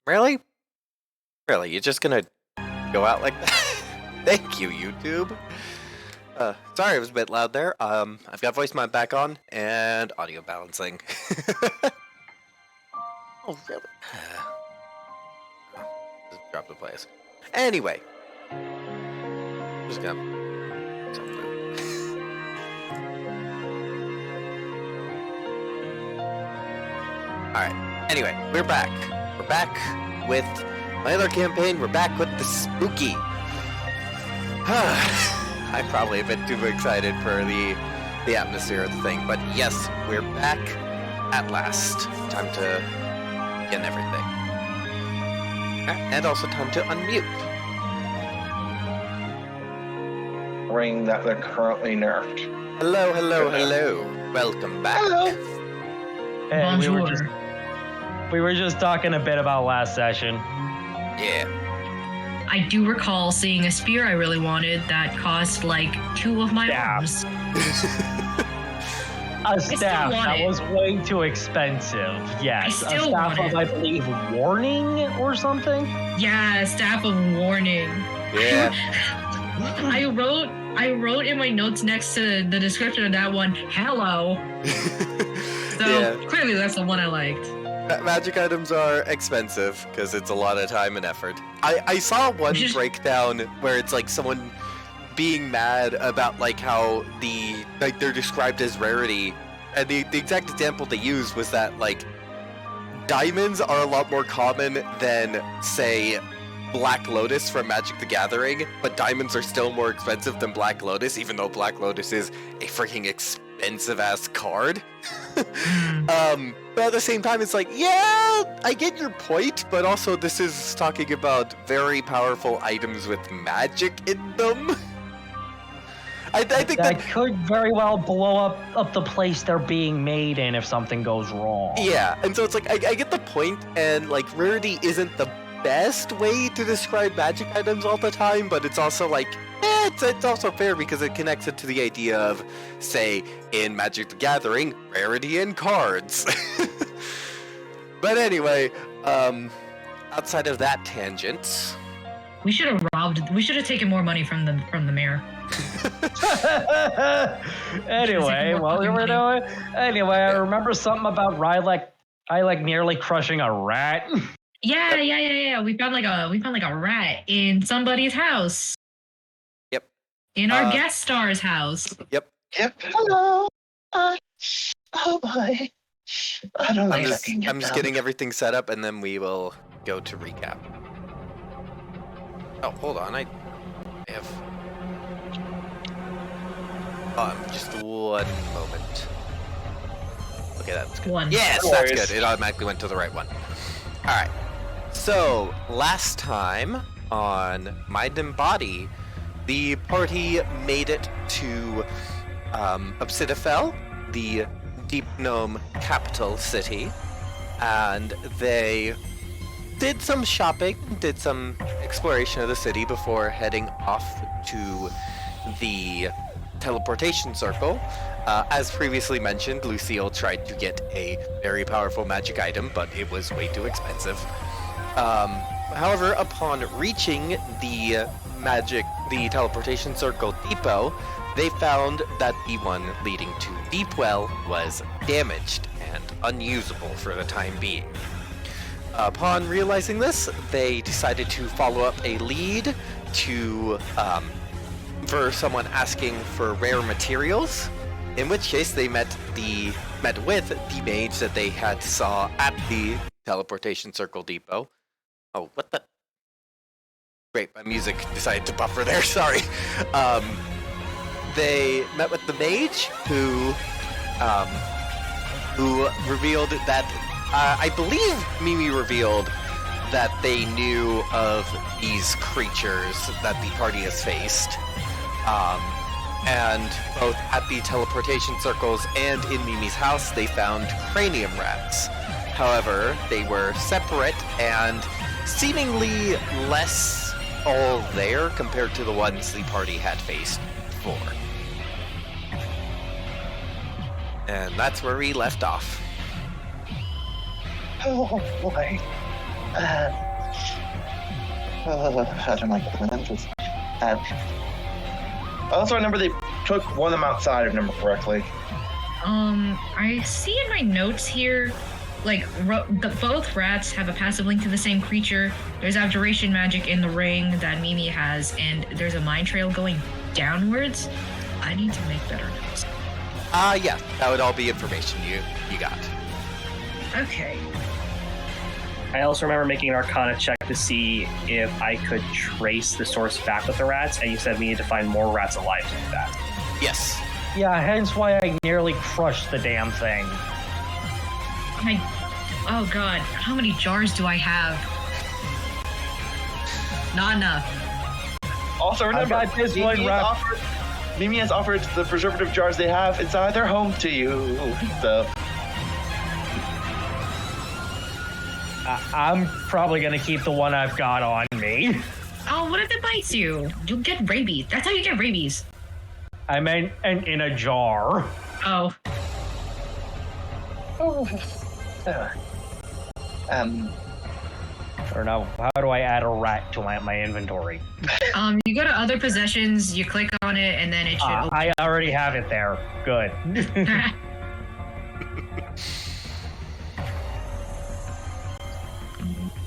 Really? Really? You're just gonna go out like that? Thank you, YouTube. Sorry, it was a bit loud there. I've got voice mod back on and audio balancing. Oh, really? Just drop the place. Anyway, just gonna something. All right. Anyway, we're back. We're back with my other campaign. We're back with the spooky. I'm probably a bit too excited for the atmosphere of the thing, but yes, we're back at last. Time to begin everything. And also time to unmute. Ring that they're currently nerfed. Hello, hello, hello. Welcome back. Hello. And we were just talking a bit about last session. Yeah. I do recall seeing a spear I really wanted that cost like 2 of my arms. A staff want that it. was way too expensive. Yes, I a still staff want of, it. I believe, warning or something. Yeah, staff of warning. Yeah. I wrote in my notes next to the description of that one, hello. So clearly that's the one I liked. Magic items are expensive because it's a lot of time and effort. I saw one breakdown where it's like someone being mad about like how they're described as rarity, and the exact example they used was that like diamonds are a lot more common than say Black Lotus from Magic the Gathering, but diamonds are still more expensive than Black Lotus, even though Black Lotus is a freaking expensive ass card. But at the same time, it's like, yeah, I get your point, but also this is talking about very powerful items with magic in them. I think that could very well blow up the place they're being made in if something goes wrong. Yeah, and so it's like, I get the point, and like, rarity isn't the best way to describe magic items all the time, but it's also like, it's also fair because it connects it to the idea of, say, in Magic the Gathering, rarity in cards. But anyway, outside of that tangent, We should have taken more money from the mayor. Anyway, what we were doing? Anyway, I remember something about Rylek nearly crushing a rat. Yeah. We found like a rat in somebody's house. Yep. In our guest star's house. Yep. Hello. Oh boy. I don't like looking at I'm just them. getting everything set up, and then we will go to recap. Oh, hold on. I have... just one moment. Okay, that's good. One. Yes, No that's worries. good. It automatically went to the right one. Alright. So, last time on Mind and Body, the party made it to Obsidiafell, the Deep Gnome capital city, and they did some shopping, did some exploration of the city before heading off to the teleportation circle. As previously mentioned, Lucille tried to get a very powerful magic item, but it was way too expensive. However, upon reaching the teleportation circle depot, they found that the one leading to Deepwell was damaged and unusable for the time being. Upon realizing this, they decided to follow up a lead to for someone asking for rare materials, in which case they met with the mage that they had saw at the teleportation circle depot. Oh, what the? Great, my music decided to buffer there, sorry. They met with the mage who revealed that, I believe Mimi revealed that they knew of these creatures that the party has faced. And both at the teleportation circles and in Mimi's house, they found cranium rats. However, they were separate and seemingly less all there compared to the ones the party had faced before. And that's where we left off. Oh boy. How do I get the numbers? I also remember they took one of them outside, if I remember correctly. I see in my notes here, like, both rats have a passive link to the same creature. There's abjuration magic in the ring that Mimi has, and there's a mind trail going downwards. I need to make better notes. Yeah, that would all be information you got. Okay. I also remember making an Arcana check to see if I could trace the source back with the rats, and you said we need to find more rats alive to do that. Yes. Yeah, hence why I nearly crushed the damn thing. Oh god, how many jars do I have? Not enough. Also, remember, I got this one wrapped. Mimi has offered the preservative jars they have inside their home to you. So, I'm probably gonna keep the one I've got on me. Oh, what if it bites you? You'll get rabies. That's how you get rabies. I meant in a jar. Oh. Or no, how do I add a rat to my inventory? You go to other possessions, you click on it, and then it should open. I already have it there. Good.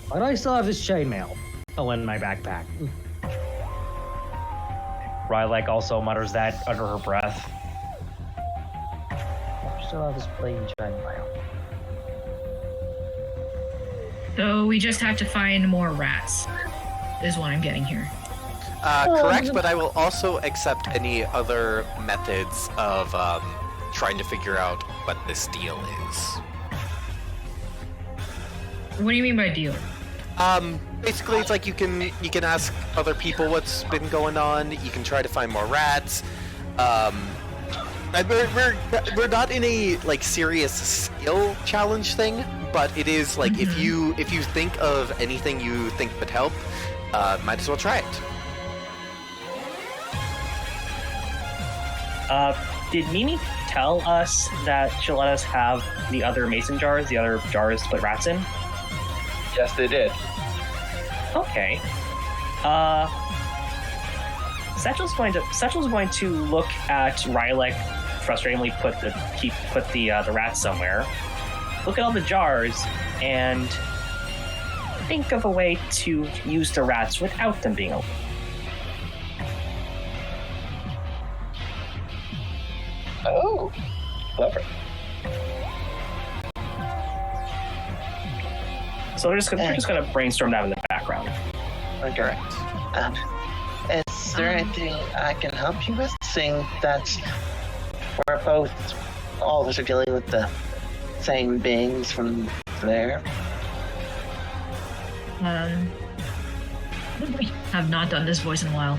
Why do I still have this chainmail? Oh, in my backpack. Rylek also mutters that under her breath. I still have this plain chainmail. So we just have to find more rats, is what I'm getting here. Correct, but I will also accept any other methods of trying to figure out what this deal is. What do you mean by deal? Basically, it's like you can ask other people what's been going on. You can try to find more rats. We're not in a like serious skill challenge thing, but it is like if you think of anything you think would help, might as well try it. Did Mimi tell us that she'll let us have the other mason jars, the other jars to put rats in? yes, they did. Okay. Satchel's going to look at Rylek, frustratingly put the rats somewhere. Look at all the jars and think of a way to use the rats without them being open. Oh, clever. So we're just gonna brainstorm that in the background. Okay. Is there anything I can help you with, seeing that we're both all of us are dealing with the same beings from there? Have not done this voice in a while.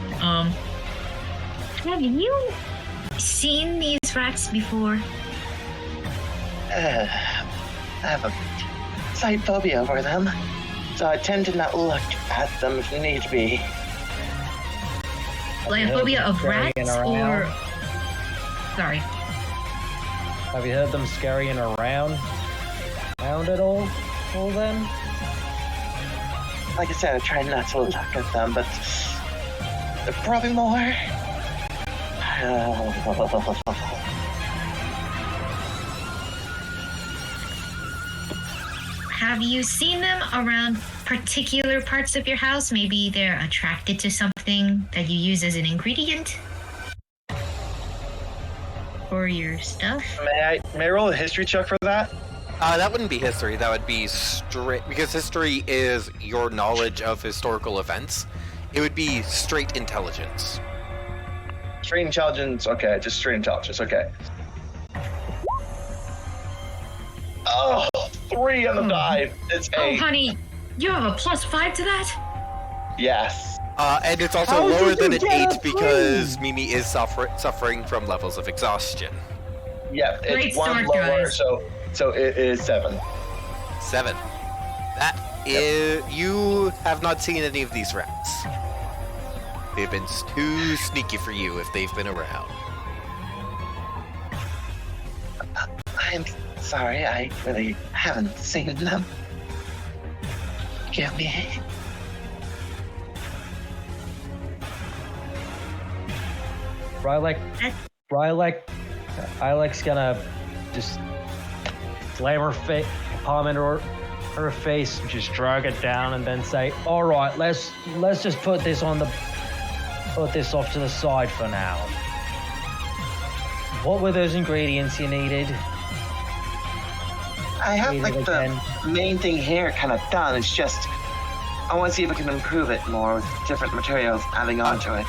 Have you seen these rats before? I have a slight phobia over them, so I tend to not look at them if need be. Like a phobia of rats, or... Sorry. Have you heard them scurrying around? Around at all then? Like I said, I try not to look at them, but there are probably more. Have you seen them around particular parts of your house? Maybe they're attracted to something that you use as an ingredient for your stuff? May I roll a history check for that? That wouldn't be history. That would be straight, because history is your knowledge of historical events. It would be straight intelligence. Straight intelligence, okay, just straight intelligence, okay. Oh, 3 on the die. It's 8. Oh, honey, you have a +5 to that? Yes. And it's also How lower did than you an get 8 a 3? because Mimi is suffering from levels of exhaustion. Yep, Great it's 1 start, lower, guys. so it is 7. 7. That is... You have not seen any of these rats. They've been too sneaky for you if they've been around. I'm sorry, I really haven't seen them. Give me. Rylek's gonna just slam her palm into her face, just drag it down, and then say, "All right, let's just put this off to the side for now. What were those ingredients you needed?" I have Need like it the again. main thing here kind of done. It's just I want to see if I can improve it more with different materials adding onto it.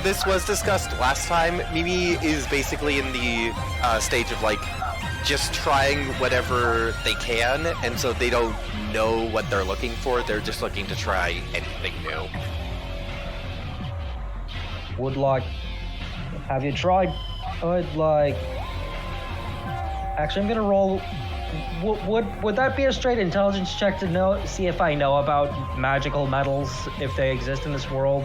This was discussed last time. Mimi is basically in the stage of like just trying whatever they can, and so they don't know what they're looking for. They're just looking to try anything new. Have you tried? Actually, I'm gonna roll. Would that be a straight intelligence check to see if I know about magical metals, if they exist in this world?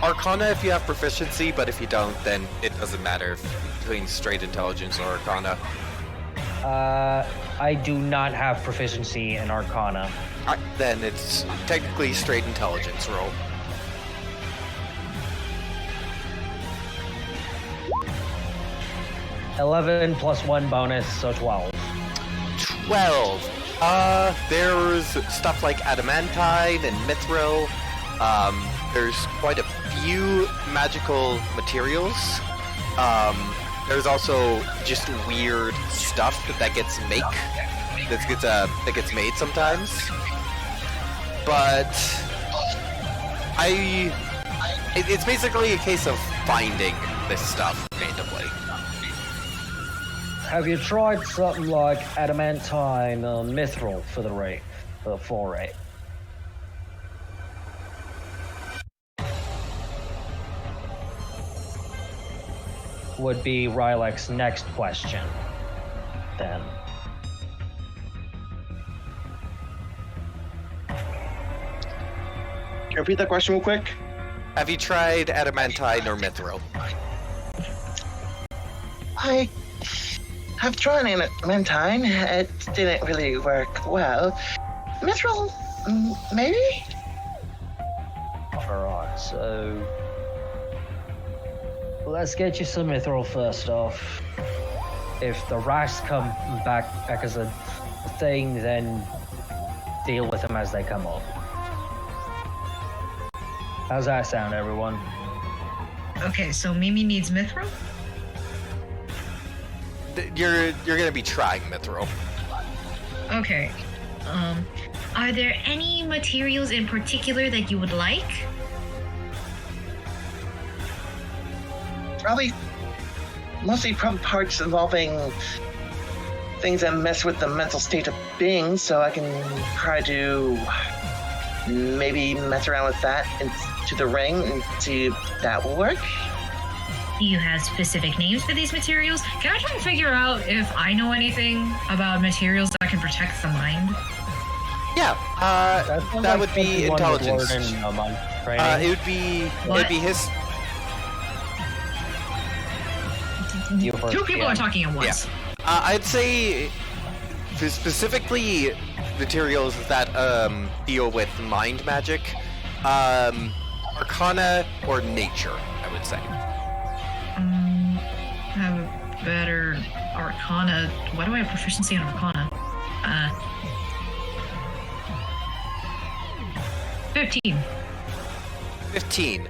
Arcana if you have proficiency, but if you don't, then it doesn't matter between straight intelligence or Arcana. I do not have proficiency in Arcana. Then it's technically straight intelligence roll. $11 plus 1 bonus, so 12. 12. There's stuff like adamantine and mithril. There's quite a few magical materials. There's also just weird stuff that gets made sometimes. But it's basically a case of finding this stuff randomly. Have you tried something like adamantine or mithril for the foray? Would be Rylek's next question, then. Can you repeat that question real quick? Have you tried adamantine or mithril? I have tried adamantine. It didn't really work well. Mithril, maybe? Alright, so let's get you some mithril first off. If the rats come back as a thing, then deal with them as they come up. How's that sound, everyone? Okay, so Mimi needs mithril? You're gonna be trying mithril. Okay. Are there any materials in particular that you would like? Probably mostly from parts involving things that mess with the mental state of beings, so I can try to maybe mess around with that into the ring and see if that will work. Do you have specific names for these materials? Can I try and figure out if I know anything about materials that can protect the mind? Yeah, that would be intelligence. It would be his. Two people are talking at once. I'd say specifically materials that deal with mind magic, arcana or nature, I would say. I have a better arcana. Why do I have proficiency in arcana? 15. 15.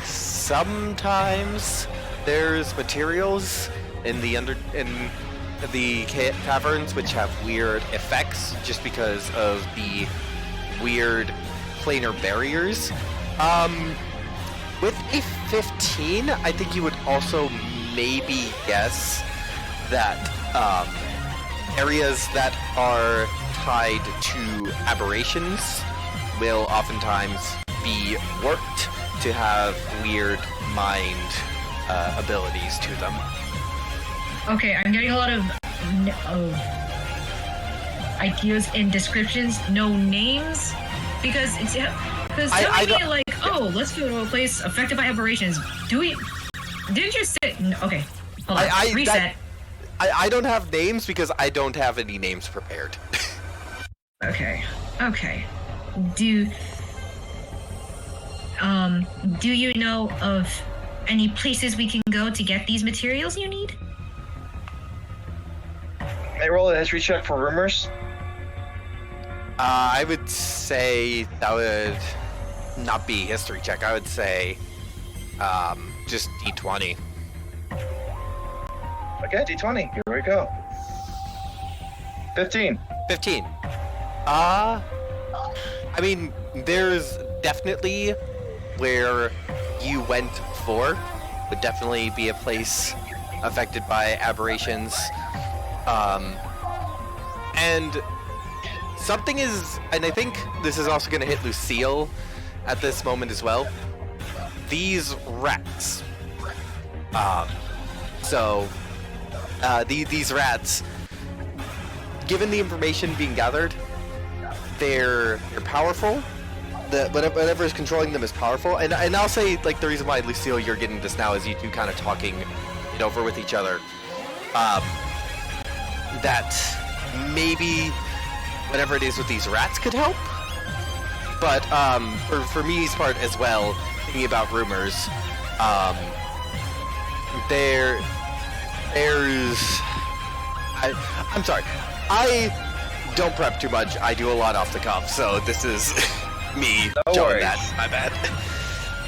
Sometimes there's materials in the caverns which have weird effects just because of the weird planar barriers. With a 15, I think you would also maybe guess that areas that are tied to aberrations will oftentimes be worked to have weird mind abilities to them. Okay, I'm getting a lot of ideas and descriptions, no names, because it's let's go to a place affected by aberrations. Didn't you say? Okay, hold on. Reset. I don't have names because I don't have any names prepared. Okay. Do you know of any places we can go to get these materials you need? May I roll a history check for rumors? I would say that would not be history check. I would say just D20. Okay, D20. Here we go. 15. 15. I mean, there's definitely where you went for would definitely be a place affected by aberrations. And something is, and I think this is also going to hit Lucille at this moment as well. These rats. These rats, given the information being gathered, they're powerful. Whatever is controlling them is powerful. And I'll say, like, the reason why, Lucille, you're getting this now is you two kind of talking it over with each other. That maybe whatever it is with these rats could help. But for Mimi's part as well, thinking about rumors, I'm sorry. I don't prep too much. I do a lot off the cuff, so this is me No showing worries. that. My bad.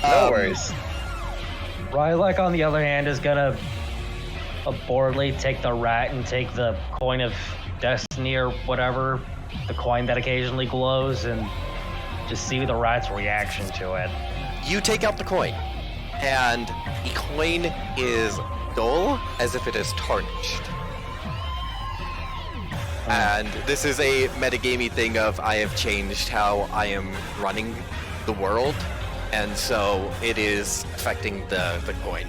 No worries. Rylek, on the other hand, is gonna abortedly take the rat and take the coin of destiny or whatever, the coin that occasionally glows, and just see the rat's reaction to it. You take out the coin, and the coin is dull as if it is tarnished. And this is a metagamey thing of I have changed how I am running the world, and so it is affecting the coin.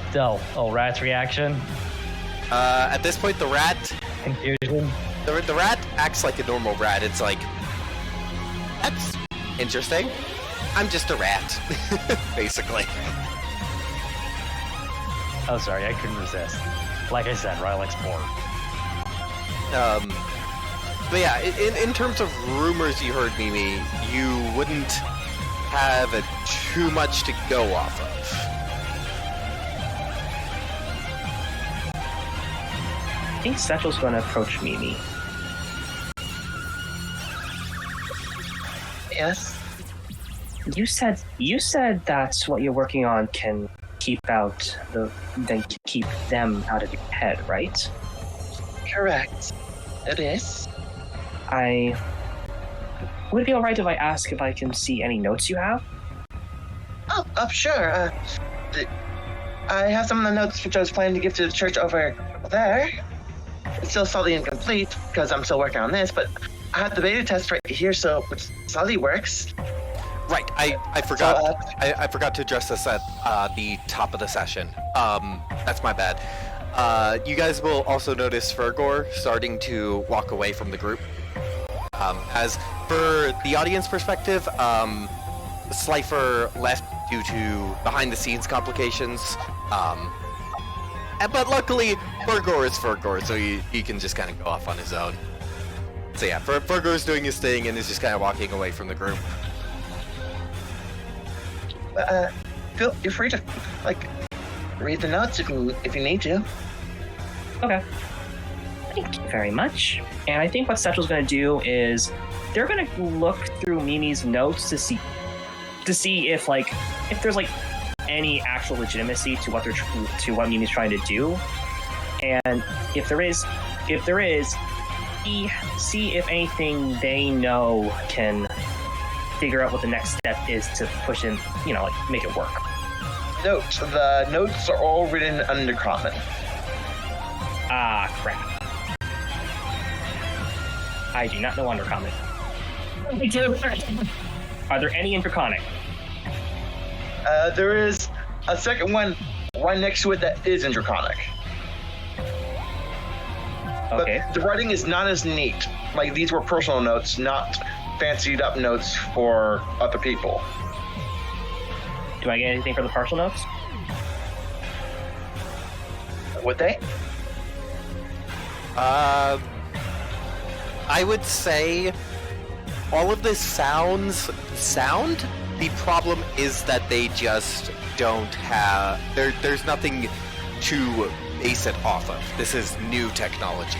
Still, rat's reaction, At this point, the rat confusion. the rat acts like a normal rat. It's like, that's interesting. I'm just a rat, basically. Oh, sorry, I couldn't resist. Like I said, Rylek's bored. But yeah, in terms of rumors you heard, Mimi, you wouldn't have too much to go off of. I think Satchel's going to approach Mimi. Yes. You said that what you're working on can keep them out of your head, right? Correct. It is. Would it be alright if I ask if I can see any notes you have? Oh, sure. I have some of the notes which I was planning to give to the church over there. It's still slightly incomplete because I'm still working on this, but I have the beta test right here, so it slightly works. Right, I forgot. So, I forgot to address this at the top of the session. That's my bad. You guys will also notice Fergor starting to walk away from the group. As for the audience perspective, Slifer left due to behind-the-scenes complications. But luckily, Fergor is Fergor, so he can just kind of go off on his own. So yeah, Fergor's doing his thing and is just kind of walking away from the group. Feel free to read the notes if you need to. Okay. Thank you very much. And I think what Satchel's going to do is they're going to look through Mimi's notes to see if there's any actual legitimacy to what Mimi's trying to do, and if there is, see if anything they know can figure out what the next step is to push in, make it work. Note, the notes are all written under common. Ah, crap. I do not know Undercommon. Are there any in Draconic? There is a second one right next to it that is in Draconic. Okay. But the writing is not as neat. These were personal notes, not fancied up notes for other people. Do I get anything for the partial notes? Would they? I would say all of this sound. The problem is that they just don't have. There's nothing to base it off of. This is new technology.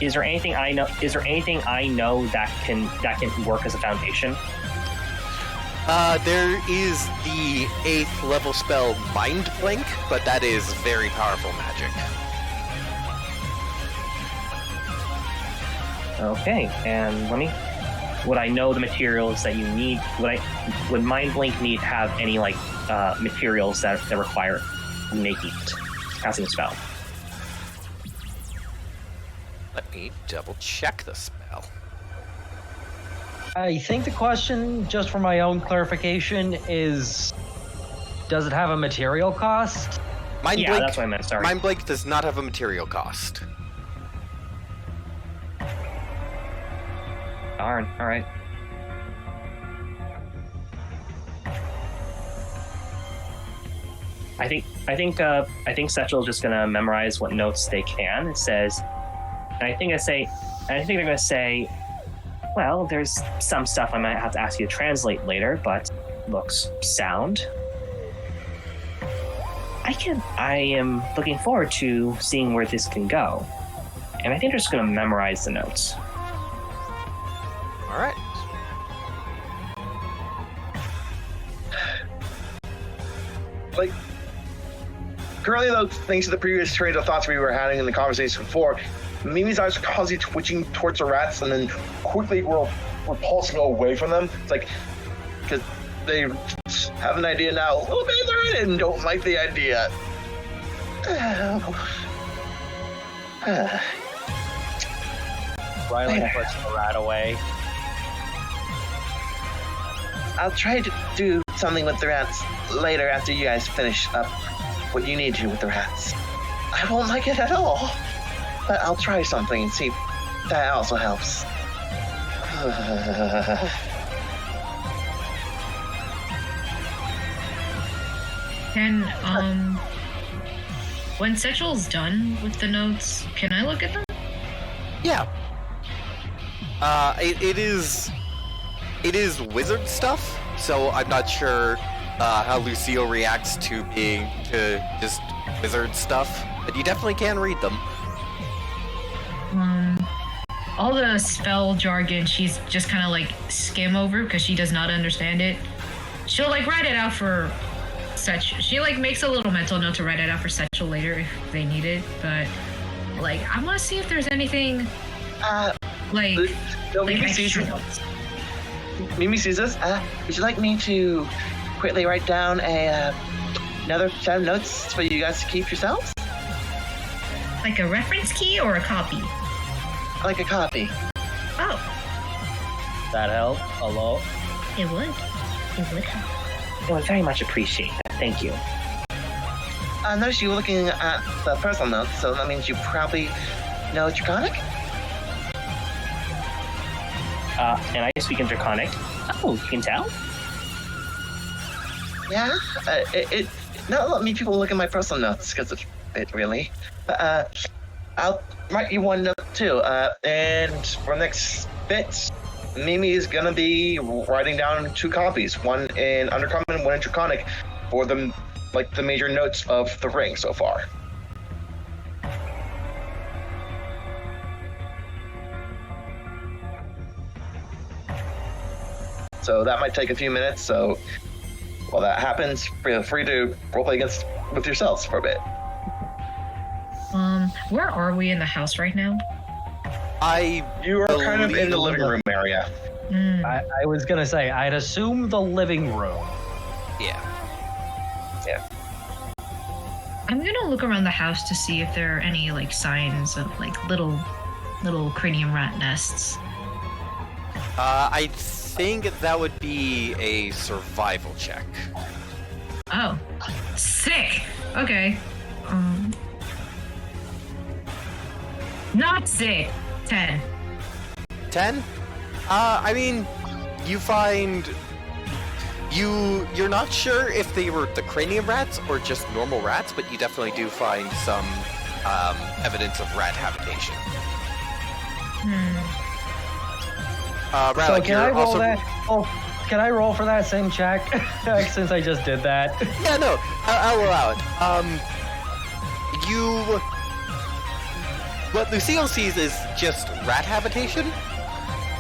Is there anything I know? Is there anything I know that can work as a foundation? There is the 8th level spell Mind Blink, but that is very powerful magic. Okay, and would I know the materials that you need? Would Mind Blink need have any like materials that require making it, casting a spell? Let me double check the spell. I think the question, just for my own clarification, is does it have a material cost? Mind Yeah, Blink, that's what I meant. Sorry. Mind Blink does not have a material cost. Darn. All right. I think Setchel's just gonna memorize what notes they can. It says, and I think they're gonna say, well, there's some stuff I might have to ask you to translate later, but looks sound. I am looking forward to seeing where this can go, and I think they're just gonna memorize the notes. All right. Like, currently, though, thanks to the previous trains of thoughts we were having in the conversation before, Mimi's eyes are constantly twitching towards the rats, and then quickly we're repulsing away from them. It's like, because they have an idea now, a little bit they're in it and don't like the idea. Riley Later. puts the rat away. I'll try to do something with the rats later after you guys finish up what you need to with the rats. I won't like it at all, but I'll try something and see if that also helps. Can when Sexual's done with the notes, can I look at them? Yeah. It is wizard stuff, so I'm not sure how Lucille reacts to being just wizard stuff, but you definitely can read them. All the spell jargon, she's just kind of like skim over because she does not understand it. She'll like write it out for she like makes a little mental note to write it out for Setchel later if they need it, but like I want to see if there's anything like No, like Mimi sees extra this. notes. Mimi sees this. Would you like me to quickly write down another set of notes for you guys to keep yourselves? Like a reference key or a copy? Like a copy. Oh, That help a lot. it would. It would help. I would very much appreciate that. Thank you. I noticed you were looking at the personal notes, so that means you probably know Draconic? And I speak in Draconic. Oh, you can tell? Yeah? Not a lot of people look at my personal notes, because of it, really. I'll write you one note, too. And for next bit, Mimi is gonna be writing down 2 copies, one in Undercommon, one in Draconic, for the major notes of the ring so far. So that might take a few minutes, so while that happens, feel free to roleplay with yourselves for a bit. Where are we in the house right now? You are kind of in the living room area. I was gonna say, I'd assume the living room. Yeah. I'm gonna look around the house to see if there are any like signs of like little cranium rat nests. I think that would be a survival check. Oh, sick. Okay. Not sick. 10. 10? I mean, you find You're not sure if they were the cranium rats or just normal rats, but you definitely do find some evidence of rat habitation. So Rylick, can I you're roll also that? Oh, can I roll for that same check? Since I just did that. yeah, no, I'll allow it. What Lucille sees is just rat habitation.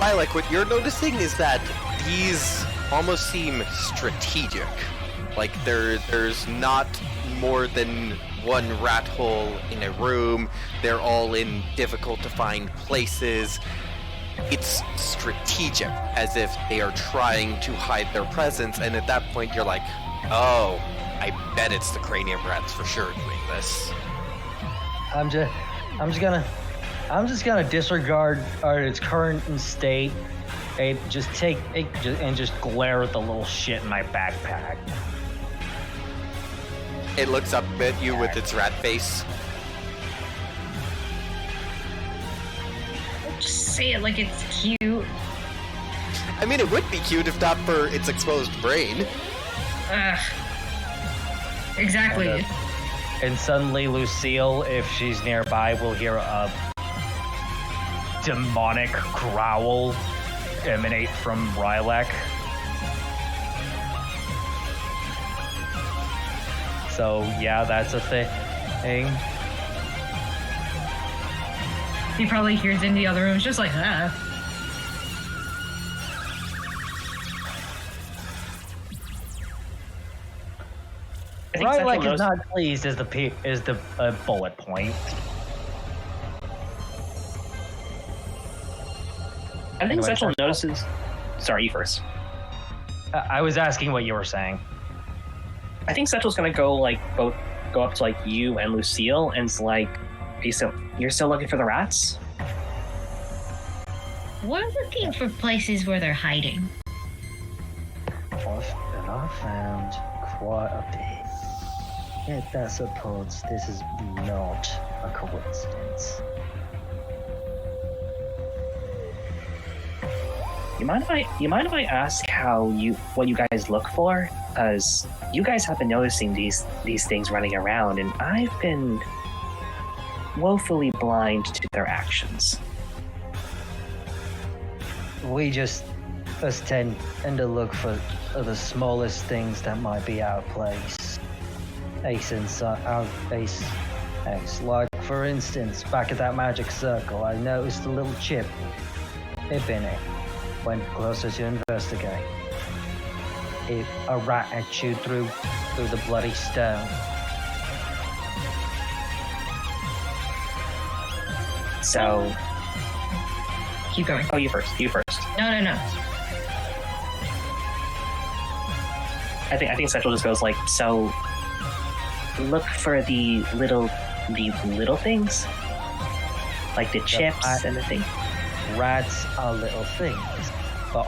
Lilac, what you're noticing is that these almost seem strategic. Like there's not more than one rat hole in a room. They're all in difficult to find places. It's strategic, as if they are trying to hide their presence, and at that point you're like, oh, I bet it's the cranium rats for sure doing this. I'm just gonna disregard its current state. And just glare at the little shit in my backpack. It looks up at you with its rat face. Just say it like it's cute. I mean, it would be cute if not for its exposed brain. Ugh. Exactly. And suddenly Lucille, if she's nearby, will hear a demonic growl emanate from Rylak. So yeah, that's a thing. He probably hears in the other room, just like, ah. I think Satchel Rylak knows- is not pleased is the bullet point. I think Anyway, Satchel Satchel. notices. Sorry, you first. I was asking what you were saying. I think Satchel's gonna go up to like you and Lucille and it's like, you're still looking for the rats? We're looking for places where they're hiding. I found quite a bit. Yet that supports this is not a coincidence. You mind if I ask what you guys look for? Because you guys have been noticing these things running around, and I've been woefully blind to their actions. We just tend to look for the smallest things that might be out of place. Like, for instance, back at that magic circle, I noticed a little chip in it. Went closer to investigate. A rat had chewed through the bloody stone. So, Keep going. you first. No. I think Satchel just goes like, so look for the little things, like the chips and the thing. Rats are little things, but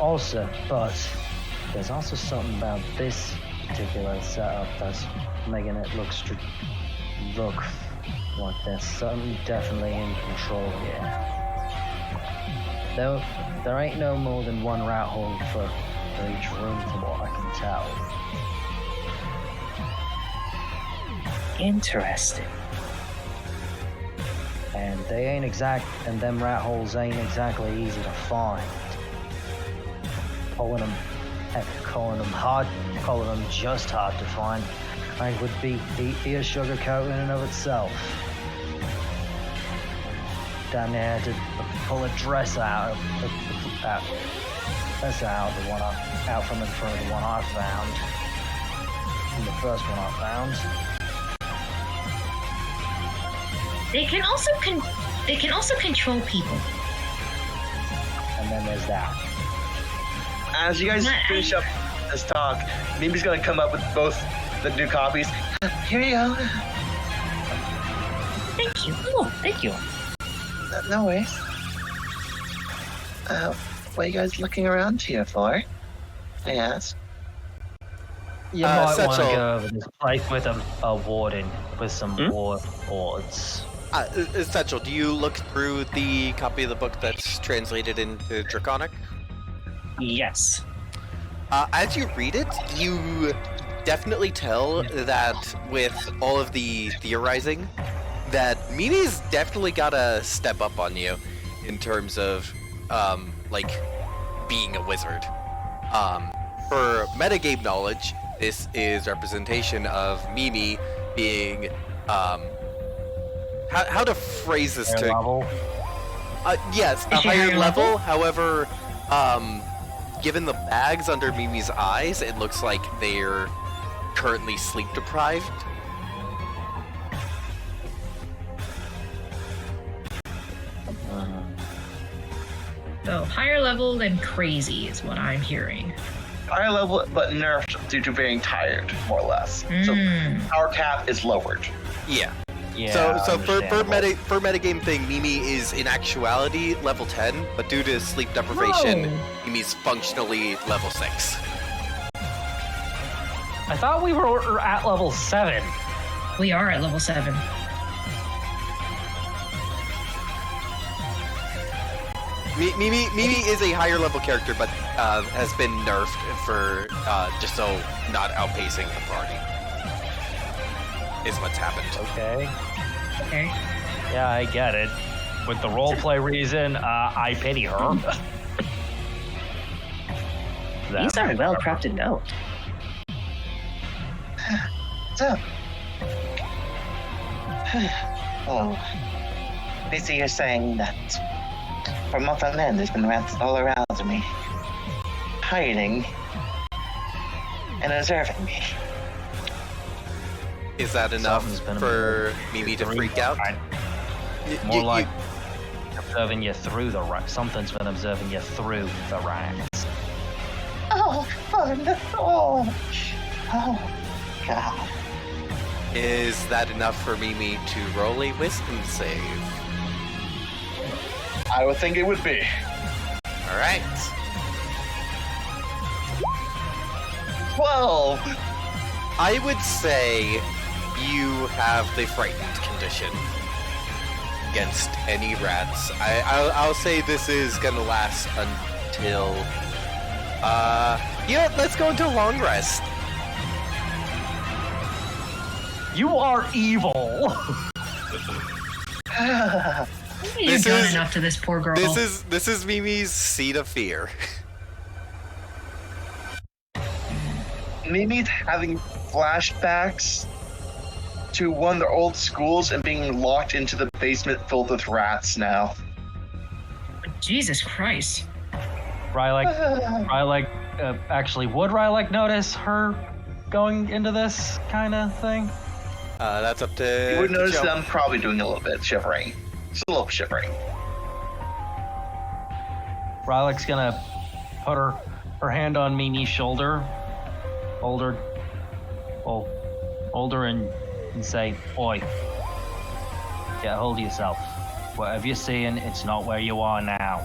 there's also something about this particular setup that's making it look like there's something definitely in control here. There ain't no more than one rat hole for each room, from what I can tell. Interesting. And them rat holes ain't exactly easy to find. Calling them just hard to find, would be a sugarcoat in and of itself. Damn near had to pull a dress out from in front of the one I found. And the first one I found. They can also control people. And then there's that. As you guys finish up this talk, Mimi's gonna come up with both the new copies. Here you go. Thank you. Oh, thank you. No worries. What are you guys looking around here for? I asked. You might want to Satchel. go over this place with a warden with some wards. Satchel, do you look through the copy of the book that's translated into Draconic? Yes. As you read it, you definitely tell that with all of the theorizing, that Mimi's definitely gotta step up on you in terms of, like, being a wizard. For metagame knowledge, this is representation of Mimi being, how to phrase this Higher to... level. Yes, a Is she higher higher level. level? However, given the bags under Mimi's eyes, it looks like they're currently sleep deprived. So higher level than crazy is what I'm hearing. Higher level, but nerfed due to being tired, more or less. So Mm. our cap is lowered. Yeah. Yeah. So for understandable. metagame thing, Mimi is in actuality level 10, but due to sleep deprivation, Whoa. Mimi's functionally level 6. I thought we were at level 7. We are at level 7. Mimi is a higher level character, but has been nerfed for just so not outpacing the party. Is what's happened. Okay. Okay. Yeah, I get it. With the roleplay reason, I pity her. These are well crafted notes. So. Oh. I see you're saying that for months on end, there's been rats all around me, hiding and observing me. Is that enough Something's been for Mimi to freak out? More like observing you through the rats. Something's been observing you through the rats. Oh, fun! Oh, God. Is that enough for Mimi to roll a wisdom save? I would think it would be. All right. 12. I would say you have the frightened condition against any rats. I'll say this is gonna last until yeah, let's go into a long rest. You are evil. You've This done is- enough to this poor girl. This is Mimi's seed of fear. Mimi's having flashbacks to one of their old schools and being locked into the basement filled with rats now. Jesus Christ. Rylek, actually, would Rylek notice her going into this kind of thing? That's up to. You would notice Joe. them probably doing a little bit shivering. Just a little shivering. Rylek's gonna put her hand on Mimi's shoulder, hold her and say, "Oi, get a hold of yourself. Whatever you're seeing, it's not where you are now."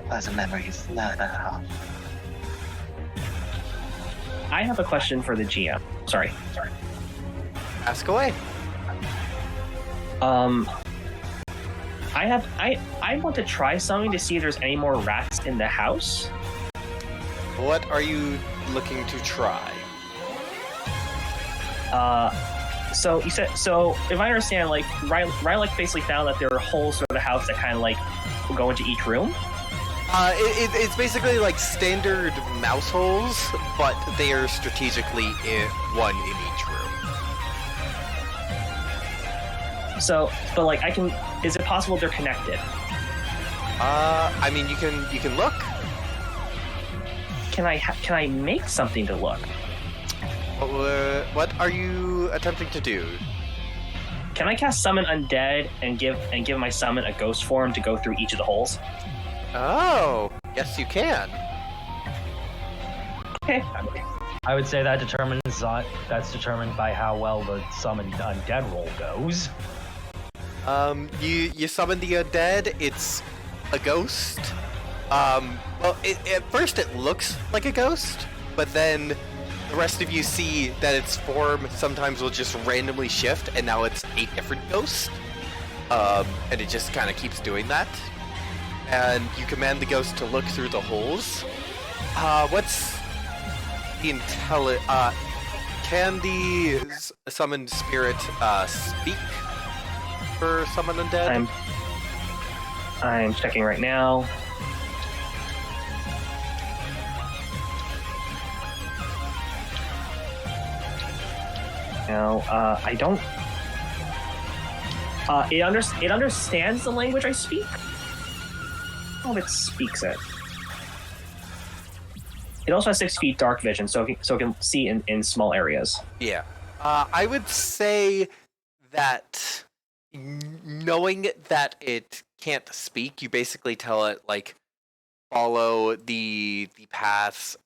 Pleasant memories. No. I have a question for the GM. Sorry. Ask away. I want to try something to see if there's any more rats in the house. What are you looking to try? So you said, so if I understand, like Rylek basically found that there are holes through the house that kind of like go into each room. It's basically like standard mouse holes, but they are strategically one in each room. So, but like is it possible they're connected? I mean, you can look. Can I make something to look? What are you attempting to do? Can I cast Summon Undead and give my summon a ghost form to go through each of the holes? Oh, yes, you can. Okay. I would say that's determined by how well the summoned undead roll goes. You summon the undead. It's a ghost. Well, at first it looks like a ghost, but then the rest of you see that its form sometimes will just randomly shift, and now it's a different ghost. And it just kind of keeps doing that. And you command the ghost to look through the holes. What's the can the summoned spirit speak for summon undead? I'm checking right now. No, I don't. It understands the language I speak. Oh, it speaks it. It also has 6 feet dark vision, so it can see in small areas. Yeah. I would say that knowing that it can't speak, you basically tell it, like, follow the paths,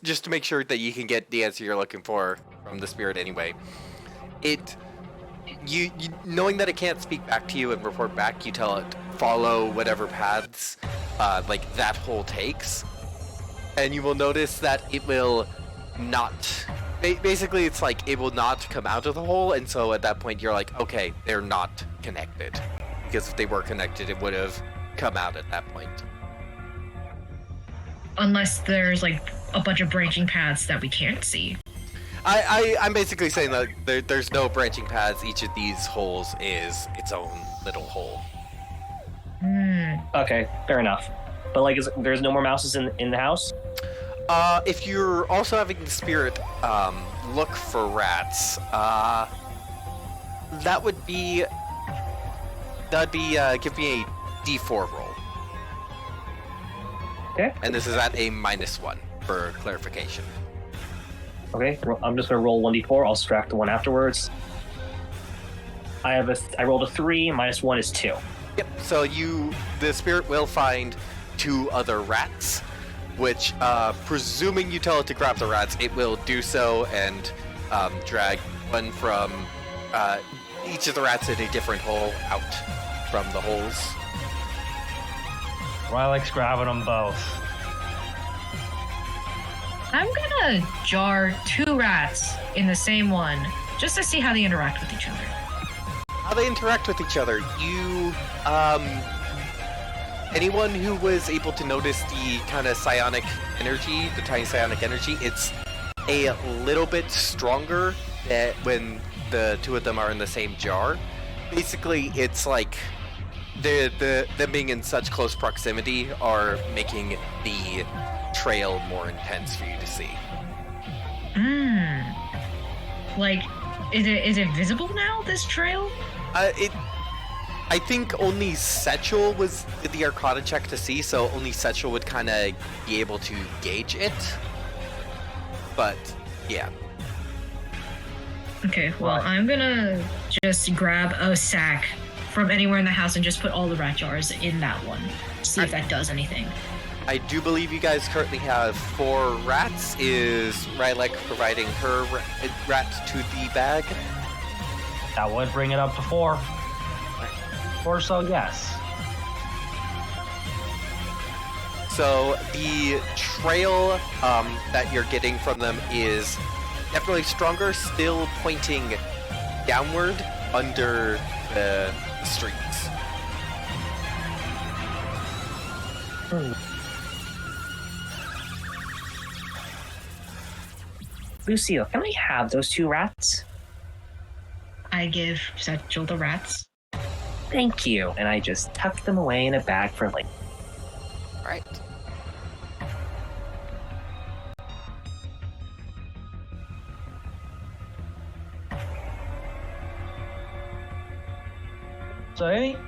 just to make sure that you can get the answer you're looking for from the spirit anyway. You knowing that it can't speak back to you and report back, you tell it, follow whatever paths, like, that hole takes. And you will notice that it will not... Basically, it's like it will not come out of the hole, and so at that point you're like, okay, they're not connected. Because if they were connected, it would have come out at that point. Unless there's, like, a bunch of branching paths that we can't see. I'm basically saying that there's no branching paths. Each of these holes is its own little hole. Okay, fair enough. But, like, there's no more mouses in the house? If you're also having the spirit look for rats, that'd be give me a D4 roll. Okay. And this is at a -1 for clarification. Okay, I'm just gonna roll 1d4. I'll subtract the 1 afterwards. I rolled a 3. -1 is 2. Yep. So the spirit will find 2 other rats, which, presuming you tell it to grab the rats, it will do so and drag one from each of the rats in a different hole out from the holes. Rylek's grabbing them both. I'm gonna jar 2 rats in the same one, just to see how they interact with each other. How they interact with each other, anyone who was able to notice the kind of psionic energy, the tiny psionic energy, it's a little bit stronger when the 2 of them are in the same jar. Basically, it's like them being in such close proximity are making the trail more intense for you to see. Like, is it visible now, this trail? I think only Setchel did the Arcana check to see, so only Setchel would kind of be able to gauge it. But, yeah. Okay, well, I'm gonna just grab a sack from anywhere in the house and just put all the rat jars in that one. See if that does anything. I do believe you guys currently have 4 rats. Is Rylek providing her rat to the bag? That would bring it up to 4. Or so, yes. So the trail that you're getting from them is definitely stronger, still pointing downward under the streets. Lucille, can I have those 2 rats? I give Satchel the rats. Thank you. And I just tuck them away in a bag for like. All right.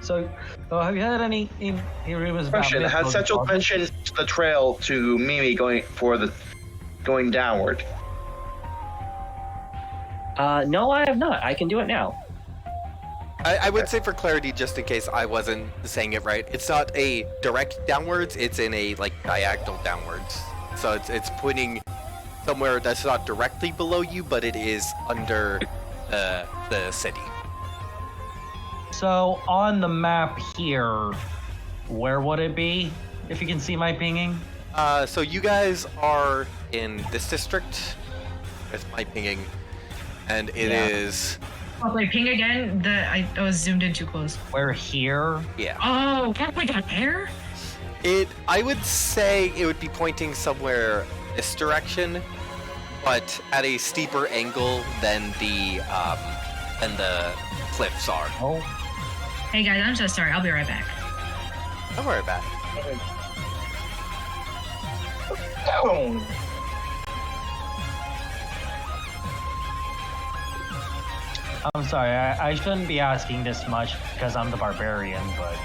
So, have you heard any rumors about? Question: Has Setchel mentioned the trail to Mimi going downward? No, I have not. I can do it now. I would say for clarity, just in case I wasn't saying it right, it's not a direct downwards, it's in a, like, diagonal downwards. So it's pointing somewhere that's not directly below you, but it is under the city. So, on the map here, where would it be, if you can see my pinging? So you guys are in this district, with my pinging, and it is. Oh, wait, ping again. I was zoomed in too close. We're here. Yeah. Oh, we got there. I would say it would be pointing somewhere this direction, but at a steeper angle than the cliffs are. Oh, Hey guys, I'm so sorry. I'll be right back. Don't worry about it. Oh. I'm sorry. I shouldn't be asking this much because I'm the barbarian, but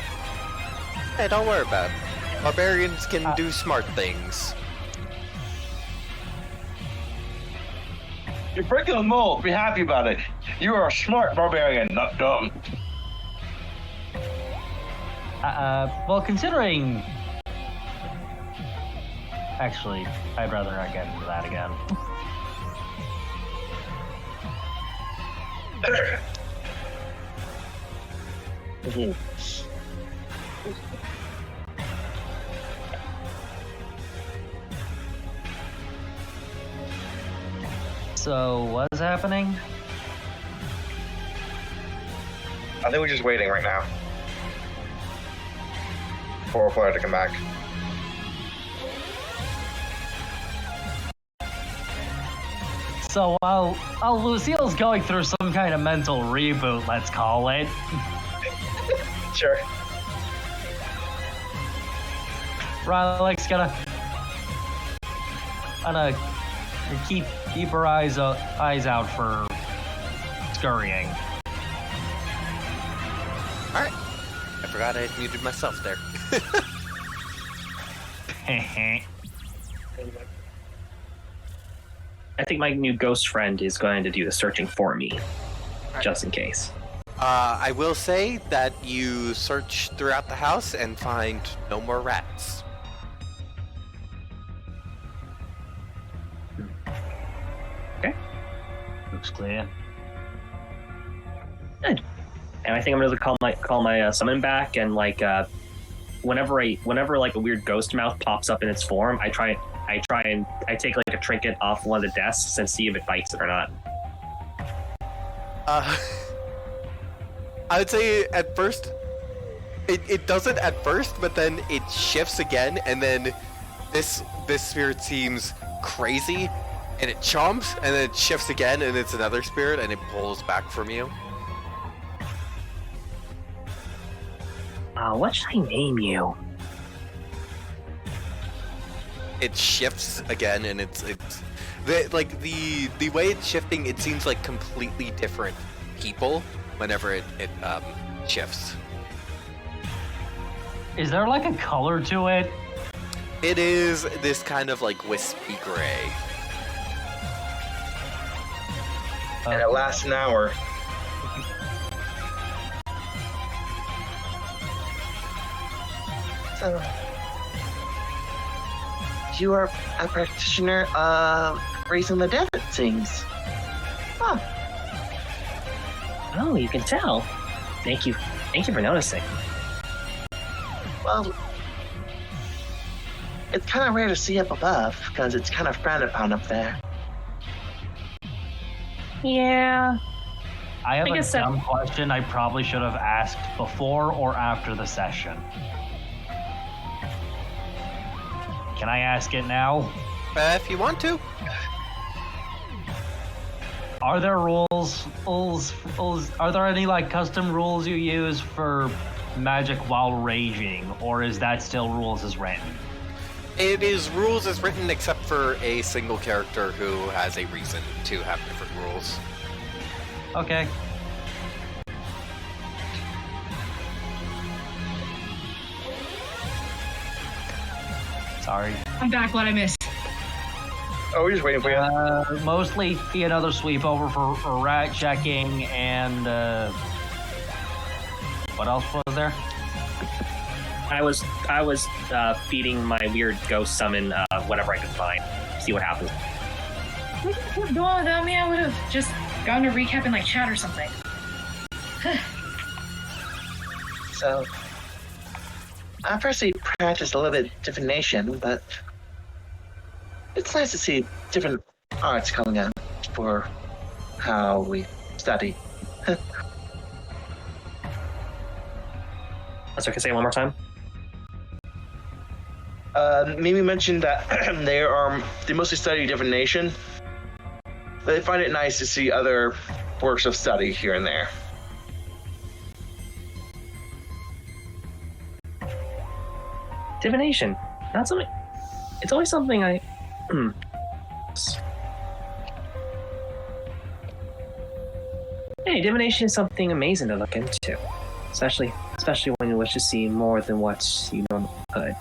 Hey, don't worry about it. Barbarians can do smart things. You're breaking the mold. Be happy about it. You are a smart barbarian, not dumb. well, considering. Actually, I'd rather not get into that again. So, what's happening? I think we're just waiting right now for a player to come back. So while Lucille's going through some kind of mental reboot, let's call it, Sure. Rylex gonna keep her eyes out for scurrying. All right. I forgot I had muted myself there. I think my new ghost friend is going to do the searching for me, just in case. I will say that you search throughout the house and find no more rats. Looks clear. Good. And I think I'm going to call my summon back, and whenever like a weird ghost mouth pops up in its form, I take like a trinket off one of the desks and see if it bites it or not. I would say at first, it doesn't at first, but then it shifts again, and then this spirit seems crazy, and it chomps, and then it shifts again, and it's another spirit, and it pulls back from you. What should I name you? It shifts again, and it's the way it's shifting. It seems like completely different people whenever it shifts. Is there like a color to it? It is this kind of like wispy gray. And it lasts an hour. So, you are a practitioner of raising the dead, it seems. Huh. Oh, you can tell. Thank you for noticing. Well, it's kind of rare to see up above because it's kind of frowned upon up there. Yeah. I have I a guess that- dumb question I probably should have asked before or after the session. Can I ask it now? If you want to. Are there rules? Are there any like custom rules you use for magic while raging, or is that still rules as written? It is rules as written, except for a single character who has a reason to have different rules. Okay. Sorry. I'm back. What I missed? Oh, we're just waiting for you. Mostly be another sweep over for rat checking and what else was there? I was feeding my weird ghost summon whatever I could find. See what happens. No, without me, I would have just gotten a recap in like chat or something. So, I personally practice a little bit divination, but it's nice to see different arts coming out. for how we study. That's okay. Say it one more time. Mimi mentioned that they mostly study divination. But they find it nice to see other works of study here and there. Divination. Not something. It's always something I. Hey, divination is something amazing to look into, especially when you wish to see more than what you normally could.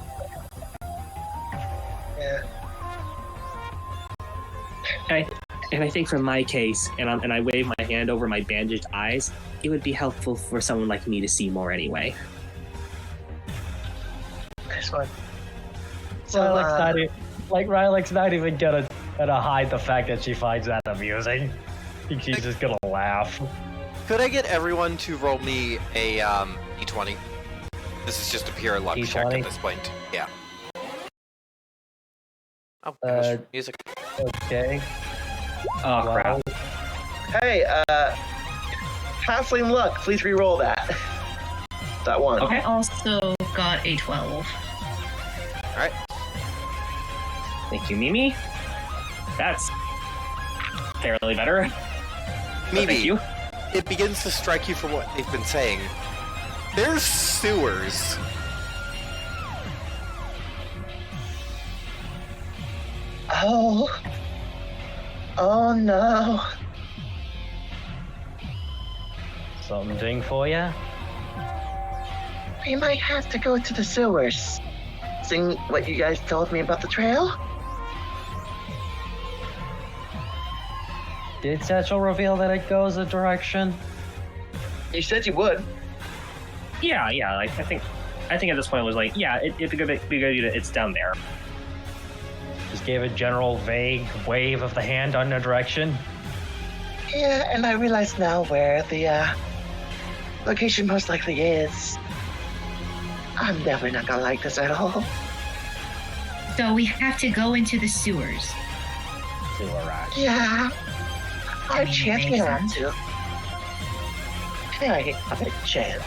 Yeah. And I think for my case, and I wave my hand over my bandaged eyes, it would be helpful for someone like me to see more anyway. Nice one. So, Rylek's not even gonna hide the fact that she finds that amusing. I think she's just gonna laugh. Could I get everyone to roll me a d20? This is just a pure luck check D20? at this point. Yeah. Oh gosh, music. Okay. Oh crap! Hey, halfling luck. Please re-roll that. That one. Okay. I also got a 12. All right. Thank you, Mimi. That's fairly better. Mimi, Thank you. it begins to strike you from what they've been saying. There's sewers. Oh no. Something for ya? We might have to go to the sewers. Sing what you guys told me about the trail? Did Satchel reveal that it goes a direction? You said you would. Yeah. Like, I think at this point it was like, yeah, it'd be good. It's down there. Just gave a general vague wave of the hand on the direction. Yeah, and I realize now where the location most likely is. I'm definitely not gonna like this at all. So we have to go into the sewers. Sewer rat. Yeah. Our mean, chance makes we have sense. to. Hey, a big chance.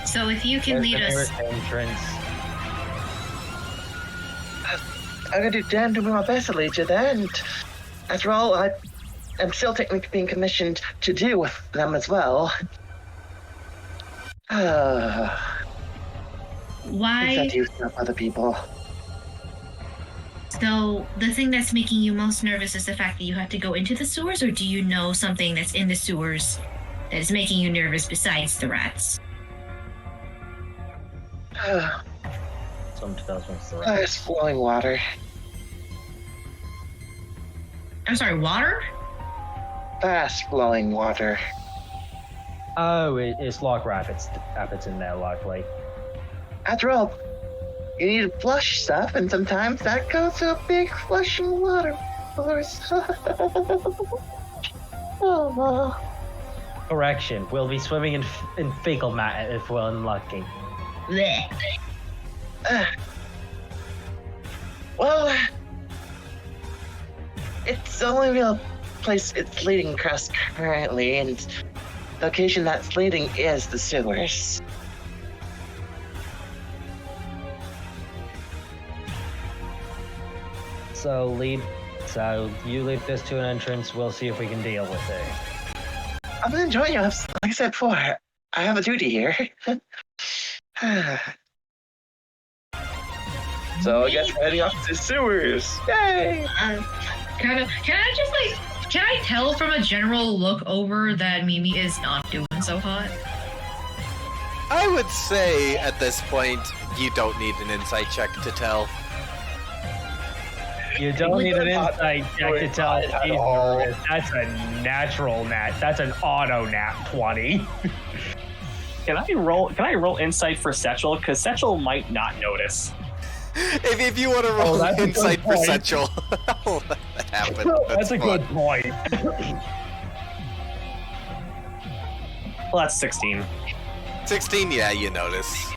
So if you can There's lead the us. nearest entrance. I'm gonna do damn to my best to lead you there, and after all, I'm still technically being commissioned to do with them as well. Why? Except you help other people. So the thing that's making you most nervous is the fact that you have to go into the sewers, or do you know something that's in the sewers that is making you nervous besides the rats? Some tells me it's the rat. Fast flowing water. I'm sorry, water? Fast flowing water. Oh, it's like rapids in there, likely. After all, you need to flush stuff, and sometimes that goes to a big flushing water force. Oh, Correction, we'll be swimming in fecal matter if we're unlucky. Blech. well, it's the only real place it's leading across currently, and the location that's leading is the sewers. So you lead this to an entrance, we'll see if we can deal with it. I've been enjoying it. Like I said before, I have a duty here. So I guess we're heading off to sewers. Yay! Can I tell from a general look over that Mimi is not doing so hot? I would say at this point you don't need an insight check to tell. You don't need an not insight check to doing tell it at she's all. nervous. That's a natural nat. That's an auto nat 20. Can I roll insight for Setchel? Because Setchel might not notice. If you want to roll that's a good insight point. percentile, I'll let that happen. That's a fun. good point. Well, that's 16. 16, yeah, you notice.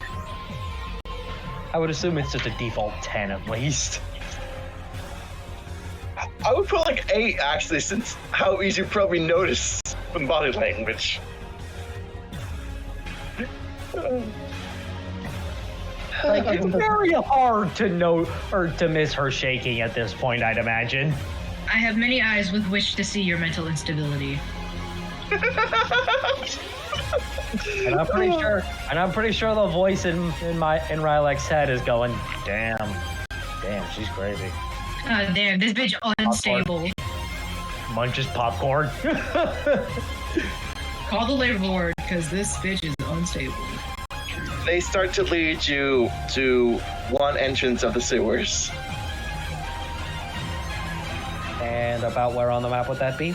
I would assume it's just a default 10 at least. I would put like 8 actually, since how easy you probably notice from body language. Like, it's very hard to know or to miss her shaking at this point, I'd imagine. I have many eyes with which to see your mental instability. And I'm pretty sure the voice in Rylek's head is going, damn, she's crazy. Damn, this bitch unstable. Munches popcorn. Call the labor board, because this bitch is unstable. They start to lead you to one entrance of the sewers. And about where on the map would that be?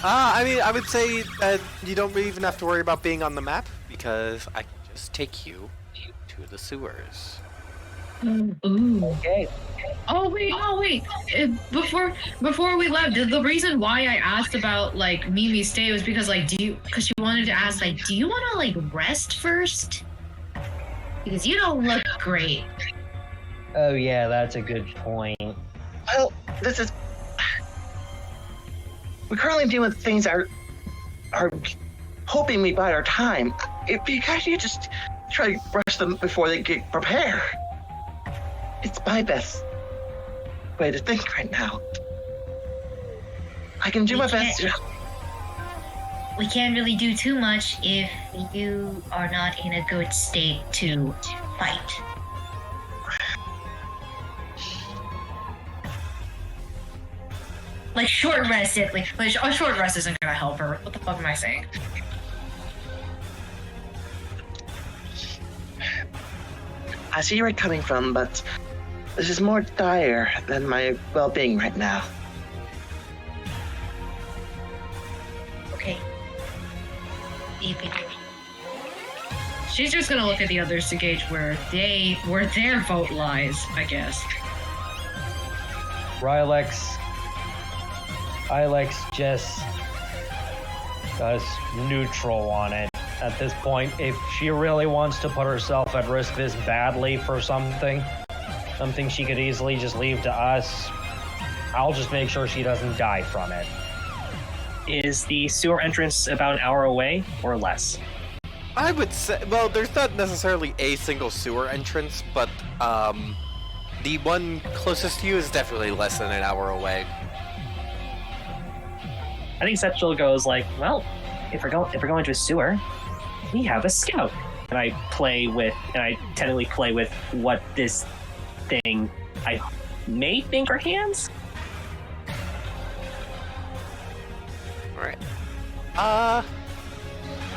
I mean, I would say that you don't even have to worry about being on the map, because I can just take you to the sewers. Ooh. Okay. Oh wait. Before we left, the reason why I asked about like Mimi's stay was because because she wanted to ask like, do you want to like rest first? Because you don't look great. Oh yeah, that's a good point. Well, this is. We're currently dealing with things that are hoping we bide our time. If you guys you just try to rush them before they get prepared. It's my best way to think right now. I can do my best. We can't really do too much if you are not in a good state to fight. Like short rest, a short rest isn't gonna help her. What the fuck am I saying? I see where you're coming from, but this is more dire than my well-being right now. Okay. You can do. She's just gonna look at the others to gauge where their vote lies, I guess. Rylek's just does neutral on it. At this point, if she really wants to put herself at risk this badly for something she could easily just leave to us, I'll just make sure she doesn't die from it. Is the sewer entrance about an hour away or less? I would say, well, there's not necessarily a single sewer entrance, but the one closest to you is definitely less than an hour away. I think Setchel goes like, well, if we're going to a sewer, we have a scout. And I tentatively play with what this thing I may think are hands. Alright. I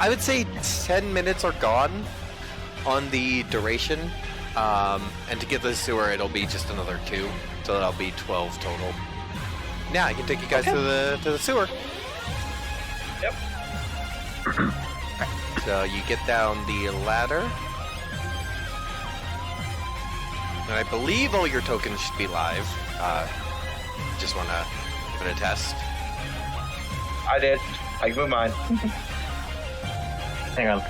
would say 10 minutes are gone on the duration. And to get the sewer, it'll be just another 2. So that'll be 12 total. Yeah, I can take you guys to the sewer. Yep. So you get down the ladder. And I believe all your tokens should be live. Just want to give it a test. I did. I can move mine. Hang on.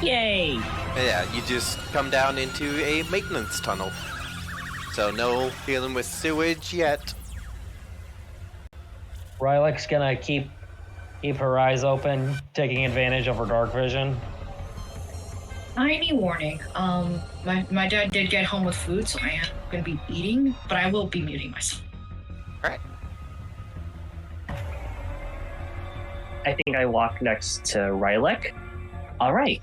Yay! And yeah, you just come down into a maintenance tunnel. So no dealing with sewage yet. Rylek's gonna keep her eyes open, taking advantage of her dark vision. Tiny warning. My dad did get home with food, so I am gonna be eating, but I will be muting myself. Alright. I think I walk next to Rylek. All right.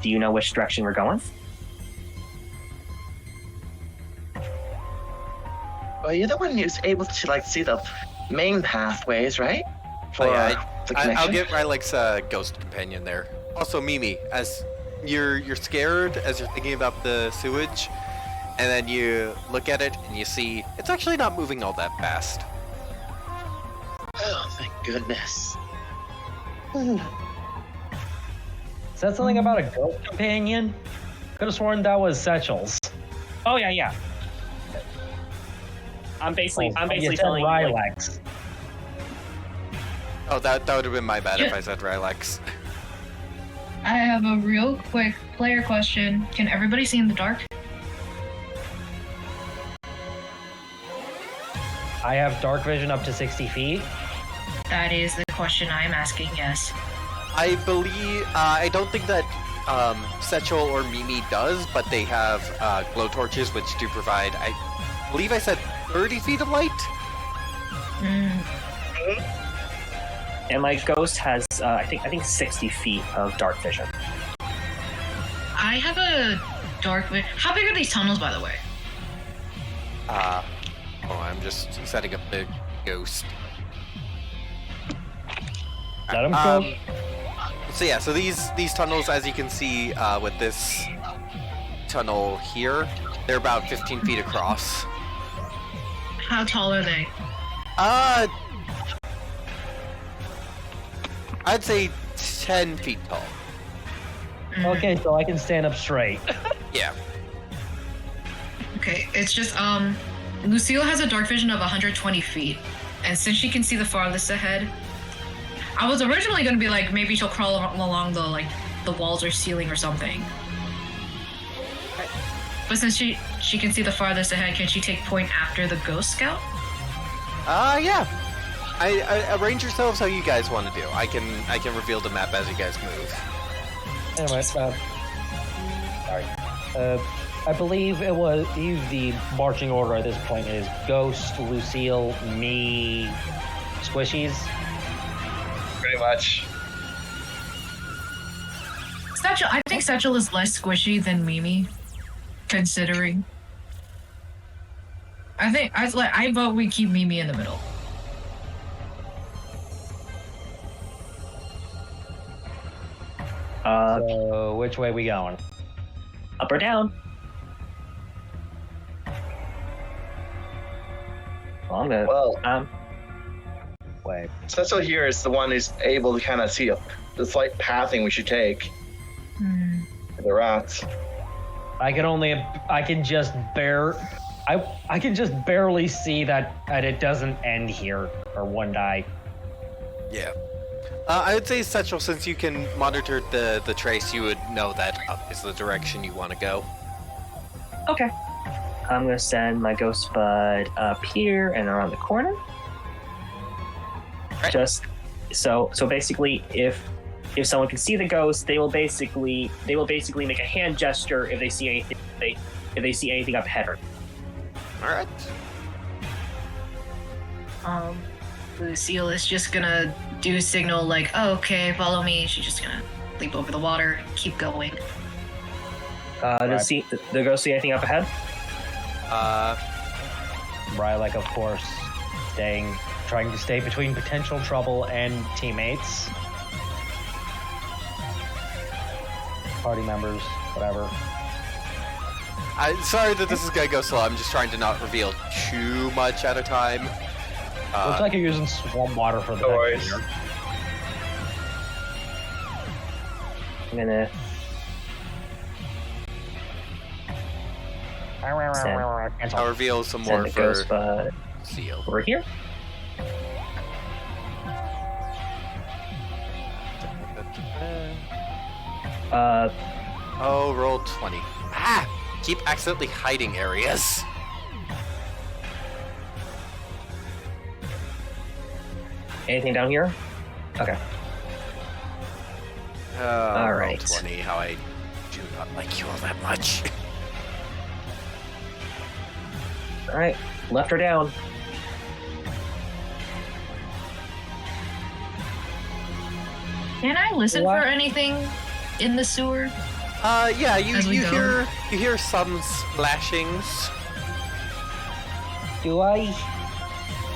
Do you know which direction we're going? Well, you're the one who's able to like see the main pathways, right? For Oh, the I'll connection. get Rylek's ghost companion there. Also, Mimi, as you're scared as you're thinking about the sewage, and then you look at it and you see it's actually not moving all that fast. Oh, thank goodness. Is that something about a ghost companion? Could have sworn that was Setchel's. Oh yeah. I'm basically You said telling you. Like, Rylek's. Oh, that would have been my bad if I said Rylex. I have a real quick player question. Can everybody see in the dark? I have dark vision up to 60 feet. That is the question I am asking, yes. I believe, I don't think that Setchel or Mimi does, but they have glow torches which do provide, I believe I said 30 feet of light? And my ghost has, I think 60 feet of dark vision. I have a dark vision. How big are these tunnels, by the way? I'm just setting up the ghost. Let him go. So yeah, so these tunnels, as you can see with this tunnel here, they're about 15 feet across. How tall are they? I'd say 10 feet tall. Okay, so I can stand up straight. Yeah. Okay, it's just, Lucille has a dark vision of 120 feet. And since she can see the farthest ahead, I was originally gonna be like, maybe she'll crawl along the walls or ceiling or something. But since she can see the farthest ahead, can she take point after the Ghost Scout? Yeah. I arrange yourselves how you guys want to do. I can reveal the map as you guys move. Anyway, sorry. I believe the marching order at this point is Ghost, Lucille, me, Squishies. Pretty much. Satchel, I think Satchel is less squishy than Mimi, considering. I vote we keep Mimi in the middle. So which way we going? Up or down? Well, I'm gonna. Well, Way. Cecil here is the one who's able to kind of see the slight pathing we should take for the rats. I can just barely see that it doesn't end here or one die. Yeah. I would say, Setchel, since you can monitor the trace, you would know that up is the direction you want to go. Okay. I'm gonna send my ghost bud up here and around the corner. Right. Just so basically, if someone can see the ghost, they will basically make a hand gesture if they see anything. If they see anything up ahead. All right. Lucille is just gonna do a signal like, oh, okay, follow me. She's just gonna leap over the water, keep going. Does the ghost see anything up ahead? Rylek, of course, trying to stay between potential trouble and teammates, party members, whatever. Sorry that this is gonna go slow. I'm just trying to not reveal too much at a time. Looks like you're using swamp water for the worries. next year. I'm gonna I'll reveal some send more the for ghost bud Seal. over here. Oh, roll 20. Keep accidentally hiding areas. Anything down here? Okay. All Roll right. 20. How I do not like you all that much. All right. Left or down? Can I listen What? for anything in the sewer? Yeah, you As we go. hear some splashings. Do I?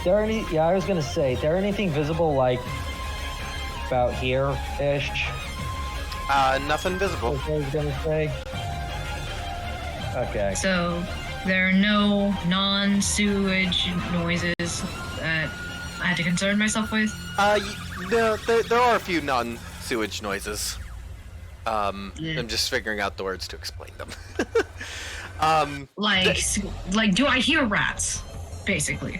Yeah, I was gonna say, there anything visible like about here-ish? Nothing visible. That's what I was gonna say. Okay. So there are no non-sewage noises that I had to concern myself with. No, there are a few non-sewage noises. Yeah. I'm just figuring out the words to explain them. Like, do I hear rats? Basically.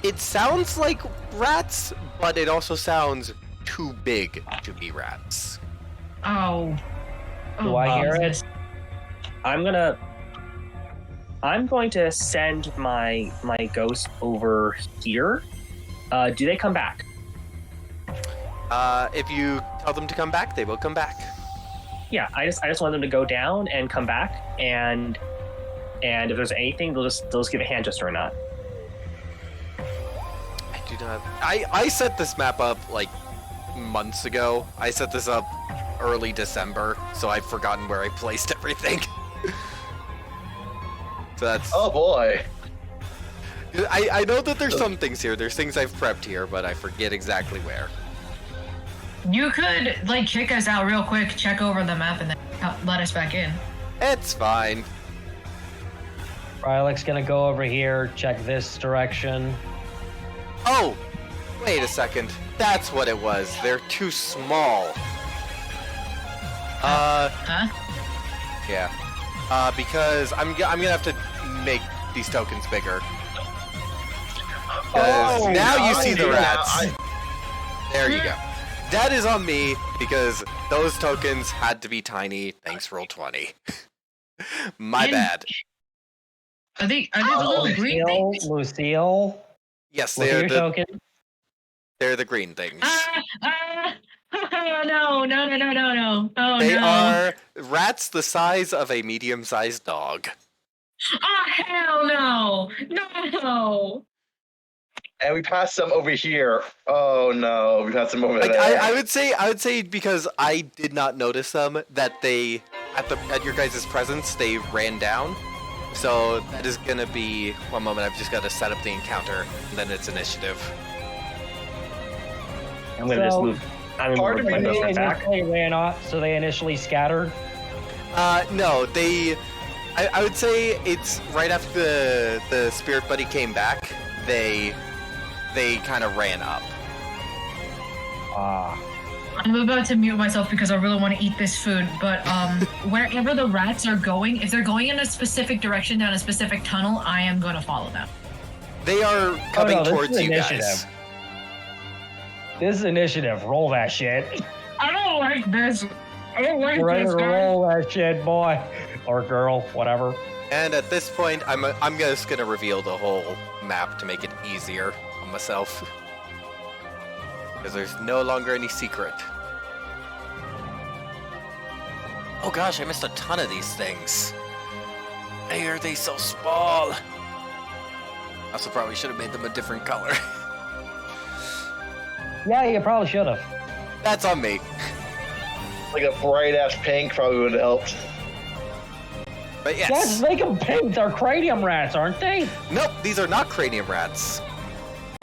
It sounds like rats, but it also sounds too big to be rats. Oh. Do I hear it? I'm going to send my ghost over here. Do they come back? If you tell them to come back, they will come back. Yeah, I just want them to go down and come back, and if there's anything, they'll just give a hand gesture or not. I do not. I set this map up like months ago. I set this up early December, so I've forgotten where I placed everything. So that's. Oh boy. I know that there's some things here. There's things I've prepped here, but I forget exactly where. You could, like, kick us out real quick, check over the map, and then let us back in. It's fine. Rylek's gonna go over here, check this direction. Oh, wait a second. That's what it was. They're too small. Huh? Yeah. Because I'm gonna have to make these tokens bigger. 'Cause now you see the rats. There you go. That is on me because those tokens had to be tiny. Thanks, Roll20. My bad. Are they the little green things? Lucille, Yes, look at they're your the token. they're the green things. No. Oh, They no. are rats the size of a medium-sized dog. Oh, hell no. No. And we passed some over here. Oh no, we passed some over Like there. I would say because I did not notice them that they at your guys' presence they ran down. So that is gonna be one moment. I've just got to set up the encounter, and then it's initiative. I'm gonna just So- move. I'm gonna Part move of my me ghost They right back. initially ran off, so they initially scattered. No, they. I would say it's right after the spirit buddy came back. They kind of ran up. Ah. I'm about to mute myself because I really want to eat this food, but wherever the rats are going, if they're going in a specific direction down a specific tunnel, I am going to follow them. They are coming this towards is you guys. initiative. This is initiative. Roll that shit. I don't like this. I don't like You're ready this, to guys. roll that shit, boy. Or girl, whatever. And at this point, I'm just gonna reveal the whole map to make it easier on myself. Because there's no longer any secret. Oh gosh, I missed a ton of these things. Why are they so small? Also probably should have made them a different color. Yeah, you probably should have. That's on me. Like a bright ass pink probably would have helped. But yes. Yeah, just make them pink. They're cranium rats, aren't they? Nope, these are not cranium rats.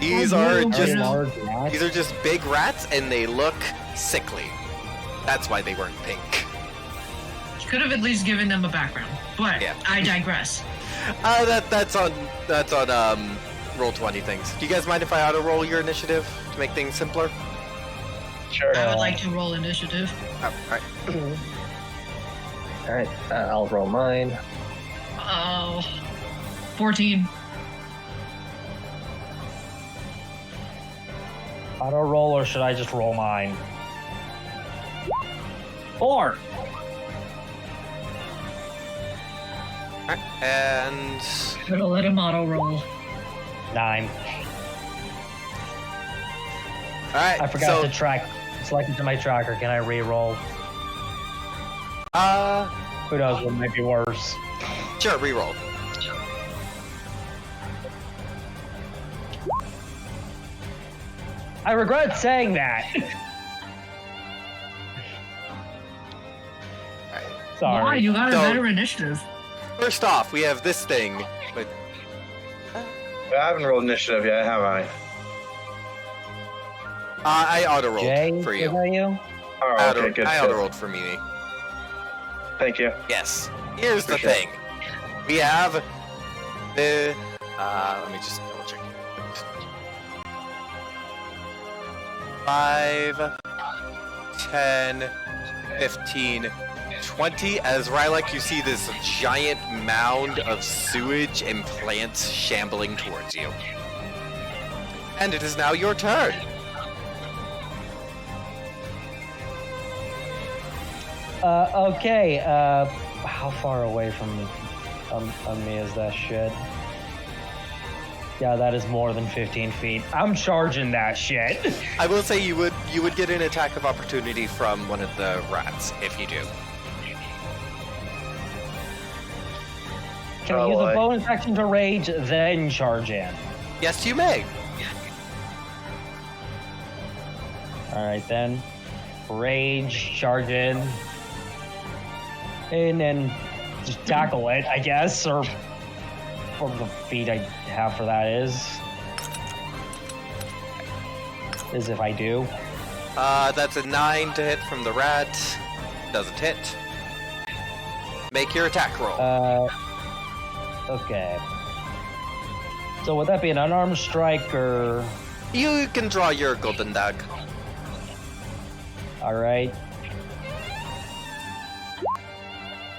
These are just large rats. these are just big rats and they look sickly. That's why they weren't pink. Could have at least given them a background, but Yeah. I digress. That's on Roll20 things. Do you guys mind if I auto roll your initiative to make things simpler? Sure. I would like to roll initiative. Oh, alright. All right, I'll roll mine. Oh, 14. Auto roll, or should I just roll mine? 4. Alright, and Could have let him auto roll. 9. alright. I forgot to track. Select it to my tracker. Can I re-roll? Who knows? What might be worse. Sure, reroll. I regret saying that. Sorry. Why? You got a So- better initiative. First off, we have this thing. But I haven't rolled initiative yet, have I? I auto rolled Jay, for is you. that you? Oh, okay, good. I good. auto rolled for Mimi. Thank you. Yes. Here's the Appreciate thing. We have the. Let me just double check. 5, 10, 15, 20. As Rylek, you see this giant mound of sewage and plants shambling towards you. And it is now your turn. Okay, how far away from me is that shit? Yeah, that is more than 15 feet. I'm charging that shit. I will say you would get an attack of opportunity from one of the rats if you do. Can I use a bonus action to rage, then charge in? Yes, you may. Alright then. Rage, charge in. And then just tackle it, I guess, or what the feat I have for that is if I do. That's a 9 to hit from the rat. Doesn't hit. Make your attack roll. Okay. So would that be an unarmed strike or? You can draw your golden dagger. All right.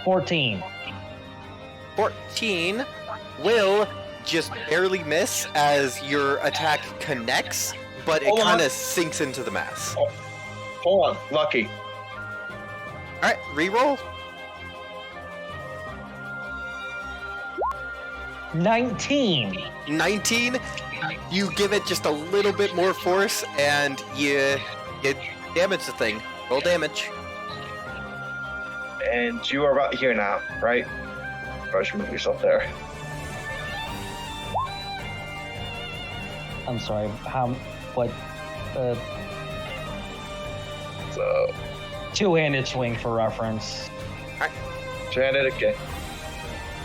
14. 14 will just barely miss as your attack connects, but it Hold on. kind of sinks into the mass. Hold on, lucky. Alright, reroll. 19. 19. You give it just a little bit more force, and you damage the thing. Roll damage. And you are about here now, right? Probably should move yourself there. I'm sorry. What? So, Two-handed swing for reference. two-handed, okay.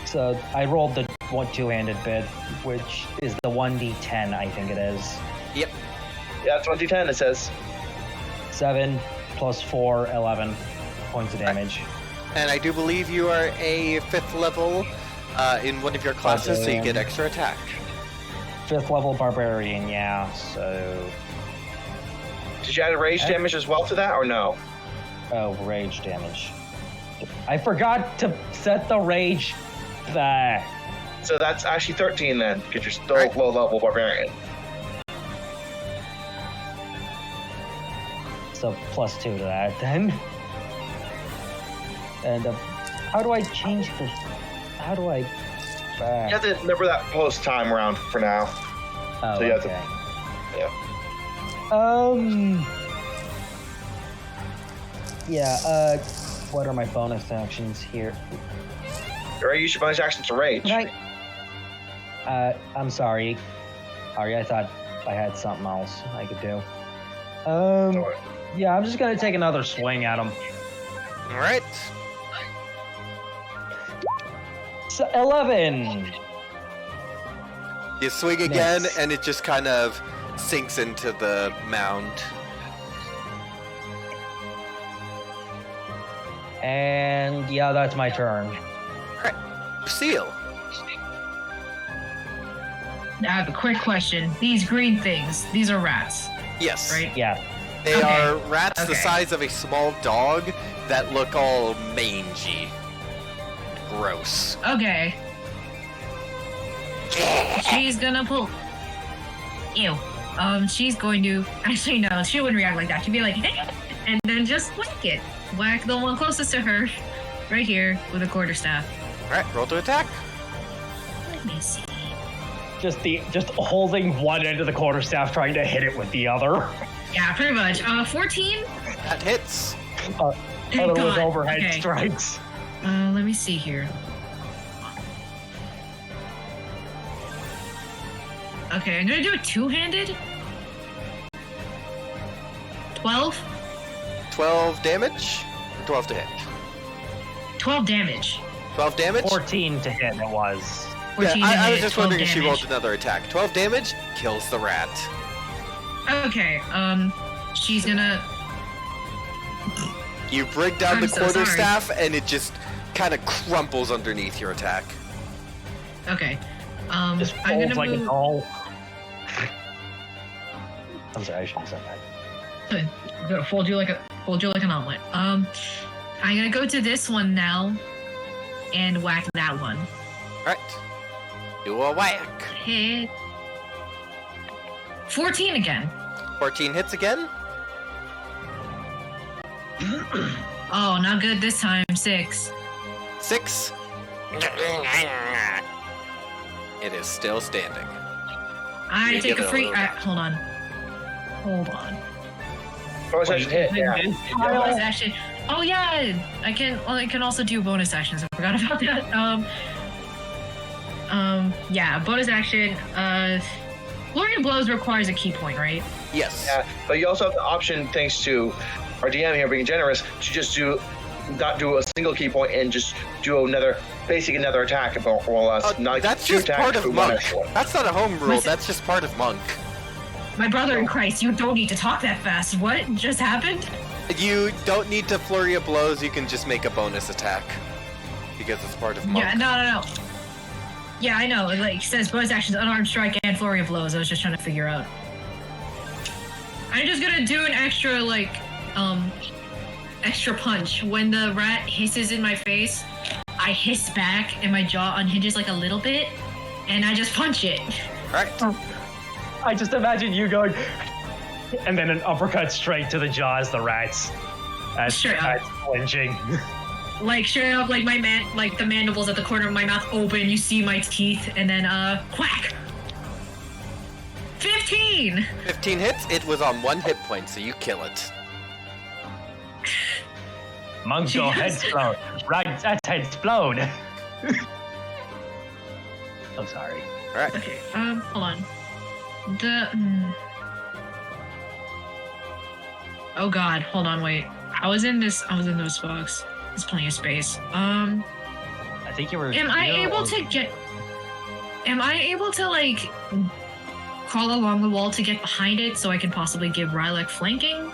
So I rolled the two-handed bit, which is the 1d10, I think it is. Yep. Yeah, 2010 it says. 7 plus 4, 11 points of damage. And I do believe you are a 5th level in one of your classes, so you get extra attack. 5th level barbarian, yeah. So, Did you add rage damage as well to that, or no? oh, rage damage. I forgot to set the rage. So that's actually 13 then, because you're still Alright. low level barbarian. So plus 2 to that then. And how do I change this? How do I? You have to remember that post time around for now. Oh, so you have to- okay. Yeah. Yeah. What are my bonus actions here? Or use your bonus action to rage. Can I? I'm sorry. Ari, I thought I had something else I could do. Don't worry. Yeah, I'm just gonna take another swing at him. Alright. So 11. You swing again, Nice. and it just kind of sinks into the mound. And yeah, that's my turn. Seal. Now I have a quick question. These green things, these are rats, Yes. right? Yeah. They Okay. are rats the Okay. size of a small dog that look all mangy. Gross. Okay. She's gonna pull. Ew. She's going to. Actually, no, she wouldn't react like that. She'd be like, and then just whack it. Whack the one closest to her, right here, with a quarterstaff. Alright, roll to attack. Let me see. Just holding one end of the quarterstaff, trying to hit it with the other. Yeah, pretty much. 14. That hits. Thank Other with God. overhead Okay. strikes. Let me see here. Okay, I'm gonna do it two-handed. 12. 12 damage. 12 to hit. 12 damage. 12 damage? 14 to hit. It was. 14 Yeah, I to was hit, just 12 wondering if she damage. rolled another attack. 12 damage kills the rat. Okay, she's gonna. You bring down I'm the so sorry. quarterstaff, and it just kind of crumples underneath your attack. Okay. Just I'm folds gonna like move. a doll. I'm sorry, I shouldn't have said that. I'm gonna fold you like an omelet. I'm gonna go to this one now, and whack that one. Alright. Do a whack. Hit. 14 again. 14 hits again. Oh, not good this time. 6. 6. It is still standing. I Yeah, take give a it a free. little bit. Hold on. Bonus action hit. Yeah. Bonus action. Oh yeah, I can. Well, I can also do bonus actions. I forgot about that. Yeah, bonus action. Flurry of Blows requires a key point, right? Yes. Yeah, but you also have the option, thanks to our DM here being generous, to just not do a single key point and just do another attack, more or less. Not That's two just attacks part of for one Monk. extra one. That's not a home rule. Listen- That's just part of Monk. My brother in Christ, you don't need to talk that fast. What just happened? You don't need to flurry of blows. You can just make a bonus attack because it's part of Monk. Yeah, no. Yeah, I know. It like says bonus actions, unarmed strike, and flurry of blows. I was just trying to figure out. I'm just gonna do an extra extra punch. When the rat hisses in my face, I hiss back, and my jaw unhinges like a little bit, and I just punch it. Right. I just imagine you going, and then an uppercut straight to the jaws, the rats. As Straight up. rats flinching. Like straight up, like the mandibles at the corner of my mouth open. You see my teeth, and then quack. 15. 15 hits. It was on 1 hit point, so you kill it. Monk, your head Jesus. explode. Rats head explode. I'm sorry. All right. Okay. Hold on. Oh God. Hold on. Wait. I was in those box. There's plenty of space. I think you were. Am I here able or- to like crawl along the wall to get behind it so I can possibly give Rylek flanking?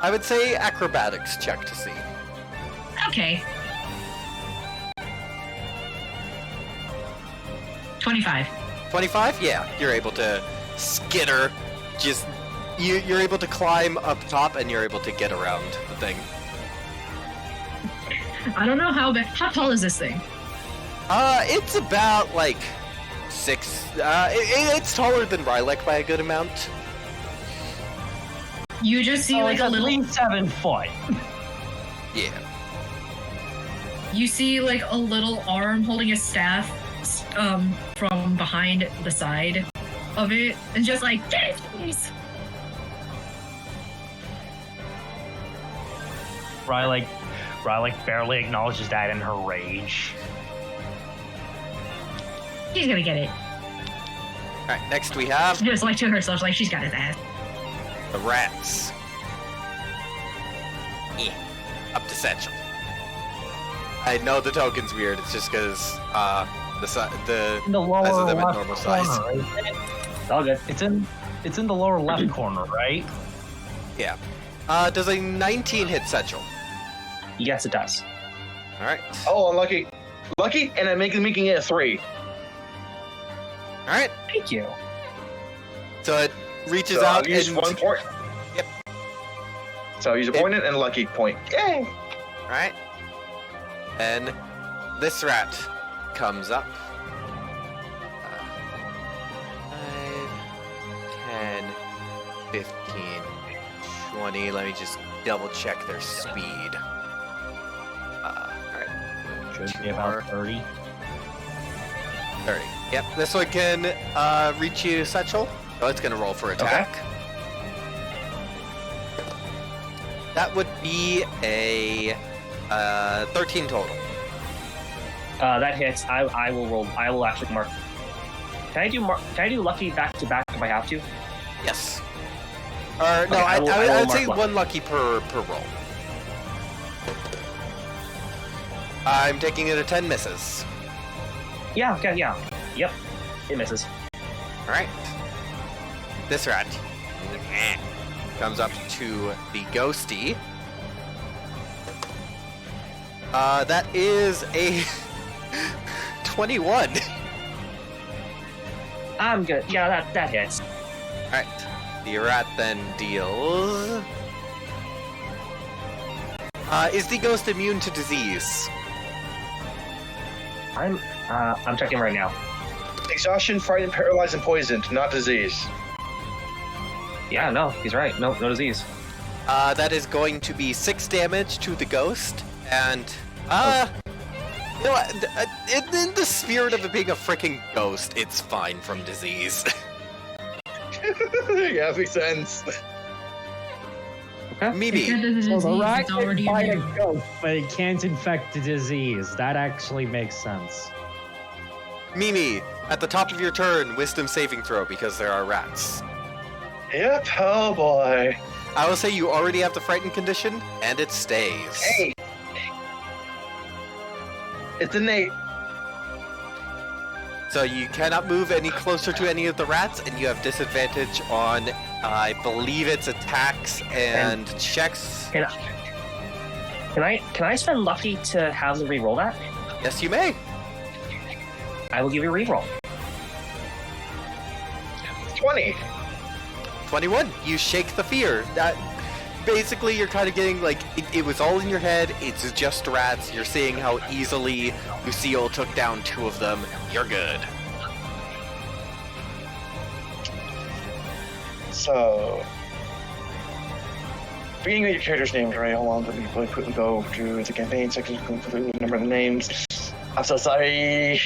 I would say acrobatics check to see. Okay. 25. 25? Yeah, you're able to skitter. Just you're able to climb up top, and you're able to get around the thing. I don't know how tall is this thing? It's about like 6. It's taller than Rylek by a good amount. You just see Oh, like it's a at little. least 7 foot. Yeah. You see like a little arm holding a staff, from behind the side of it, and just like, get it, please. Rylek barely acknowledges that in her rage. She's gonna get it. All right. Next we have Just like to herself, like she's got his ass. the rats. Up to Satchel. I know the token's weird. It's just because the In the lower size of them at left normal corner, size. right? It's all good. It's in the lower left corner, right? Yeah. Does a 19 hit Satchel? Yes, it does. All right. Oh, unlucky. Lucky, and I'm making it a 3. All right. Thank you. So it reaches So out I'll use and 1 point. Yep. So I'll use a point and a lucky point. Yay! All right. And this rat comes up. 5, 10, 15, 20. Let me just double check their speed. All right. Should be Two more. about 30. 30. Yep. This one can reach you, Satchel. Oh, it's gonna roll for attack. That would be a 13 total. That hits. I will roll. I will actually mark. Can I do lucky back to back if I have to? Yes. Or no, Okay, I I will would say mark 1 lucky per roll. I'm taking it a 10 misses. Yeah. Okay. Yeah. Yep. It misses. All right. This rat comes up to the ghosty. That is a 21. I'm good. Yeah, that hits. All right. The rat then deals. Is the ghost immune to disease? I'm checking right now. Exhaustion, frightened, paralyzed, and poisoned, not disease. Yeah, no, he's right. No disease. That is going to be 6 damage to the ghost, and you know what? In the spirit of it being a freaking ghost, it's fine from disease. Yeah, makes sense. Mimi, Because of the So disease, the rat it's can already fight a immune. ghost, but it can't infect the disease. That actually makes sense. Mimi, at the top of your turn, wisdom saving throw because there are rats. Yep, oh boy. I will say you already have the frightened condition, and it stays. Hey! It's innate. So you cannot move any closer to any of the rats, and you have disadvantage on, I believe it's attacks and checks. Can I spend lucky to have them re-roll that? Yes, you may. I will give you a re-roll. 20. 21. You shake the fear. That basically you're kind of getting like it was all in your head. It's just rats. You're seeing how easily Lucille took down 2 of them. You're good. So, beginning with your character's name, right? Hold on, let me really quickly go to the campaign section, completely remember the names. I'm so sorry.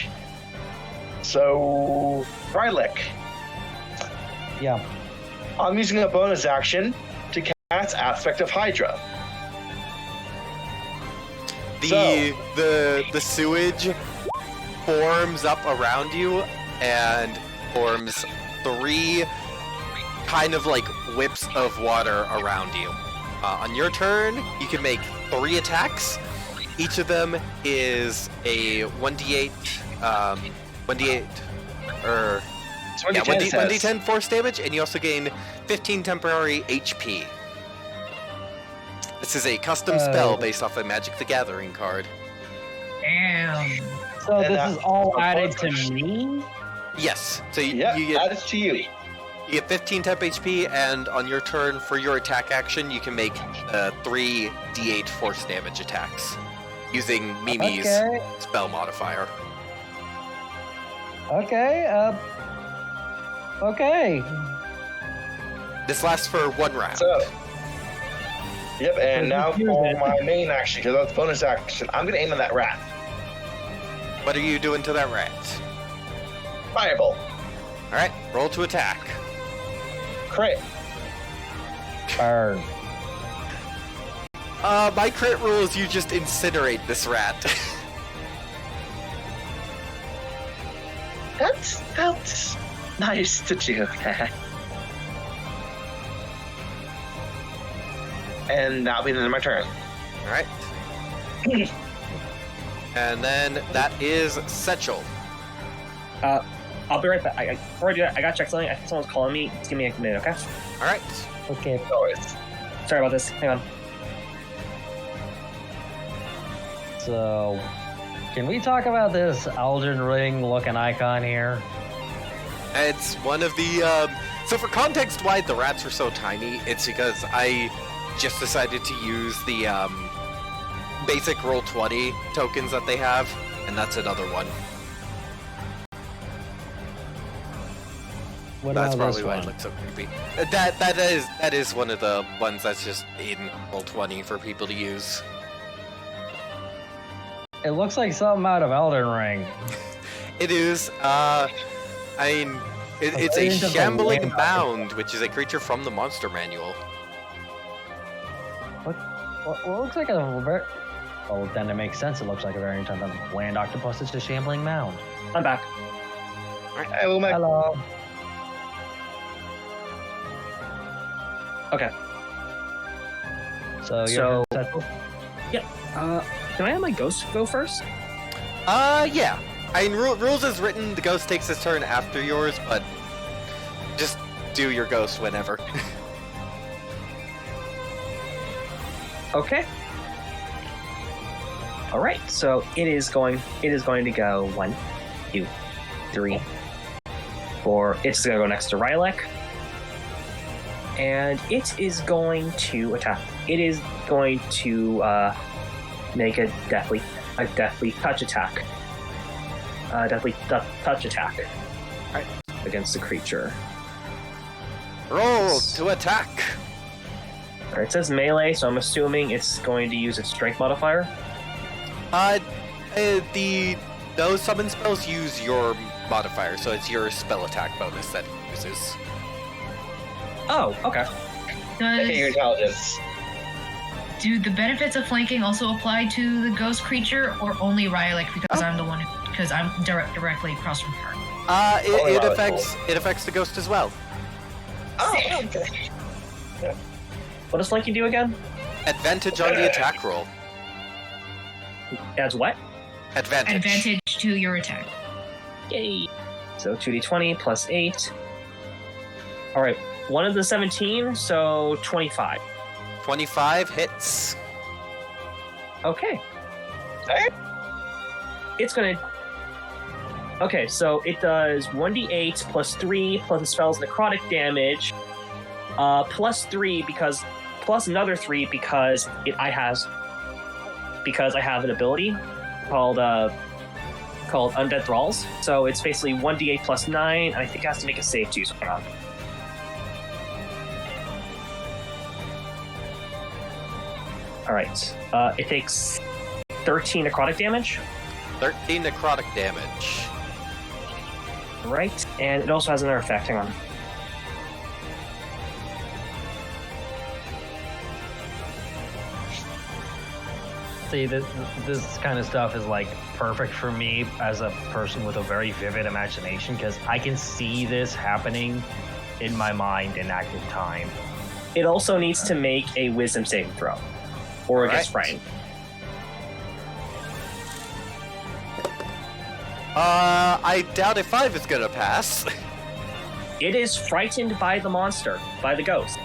So, Rylick. Yeah. I'm using a bonus action to cast Aspect of Hydra. The sewage forms up around you and forms 3 kind of like whips of water around you. On your turn, you can make 3 attacks. Each of them is a 1d8, 1d8, or It's 1d10 yeah, says. 1d10 force damage, and you also gain 15 temporary HP. This is a custom spell based off a Magic the Gathering card. Damn. So And, this is all a added bonus to me? Yes, so Yep, you get that is to you. You get 15 temp HP, and on your turn, for your attack action, you can make 3 d8 force damage attacks using Mimi's Okay. spell modifier. Okay, okay. This lasts for 1 round. So, yep, and now Use for it. my main action, because that's bonus action, I'm going to aim at that rat. What are you doing to that rat? Fireball. Alright, roll to attack. Crit. Burn. My crit rule is you just incinerate this rat. That's nice to do that. And that'll be the end of my turn. Alright. And then that is Setchel. I'll be right back. Before I do that, I gotta check something. I think someone's calling me. Just give me a minute, okay? Alright. Okay. Always. Sorry about this. Hang on. So, can we talk about this Elden Ring looking icon here? It's one of the, so for context why the rats are so tiny, it's because I just decided to use the, basic Roll20 tokens that they have, and that's another one. What That's about probably this why it one? looks so creepy. That is one of the ones that's just in Roll20 for people to use. It looks like something out of Elden Ring. It is, I mean, it's a variant of the shambling land mound, which is a creature from the Monster Manual. Well, it looks like a very... Well, then it makes sense. It looks like a variant of a land octopus. It's a shambling mound. I'm back. I will make. Hello. Okay. So, So- you're settled? Can I have my ghost go first? Yeah. I mean, rules is written, the ghost takes his turn after yours, but just do your ghost whenever. Okay. All right. So it is going to go 1, 2, 3, 4. It's going to go next to Rylek, and it is going to attack. It is going to make a deathly touch attack. Touch attack. Alright. Against the creature. Roll to attack. All right, it says melee, so I'm assuming it's going to use its strength modifier. Those summon spells use your modifier, so it's your spell attack bonus that it uses. Oh, okay. Okay, your Does, intelligence. do the benefits of flanking also apply to the ghost creature, or only Rylek because I'm the one because I'm directly across from her? It Rylek affects the ghost as well. Oh, okay. What does flanking do again? Advantage on the attack roll. Adds what? Advantage to your attack. Yay. So 2d20 plus 8. All right, one of the 17, so 25. 25 hits. Okay. Alright. It's gonna. Okay, so it does 1d8 plus 3 plus the spell's necrotic damage, plus 3 because plus another 3 because I have an ability called Undead Thralls. So it's basically 1d8 plus 9, and I think it has to make a save too. So hang on. All right. It takes 13 necrotic damage. 13 necrotic damage. Right, and it also has another effect. Hang on. See, this kind of stuff is like perfect for me as a person with a very vivid imagination because I can see this happening in my mind in active time. It also needs to make a wisdom saving throw, or it gets Right. frightened. I doubt if 5 is gonna pass. It is frightened by the monster, by the ghost.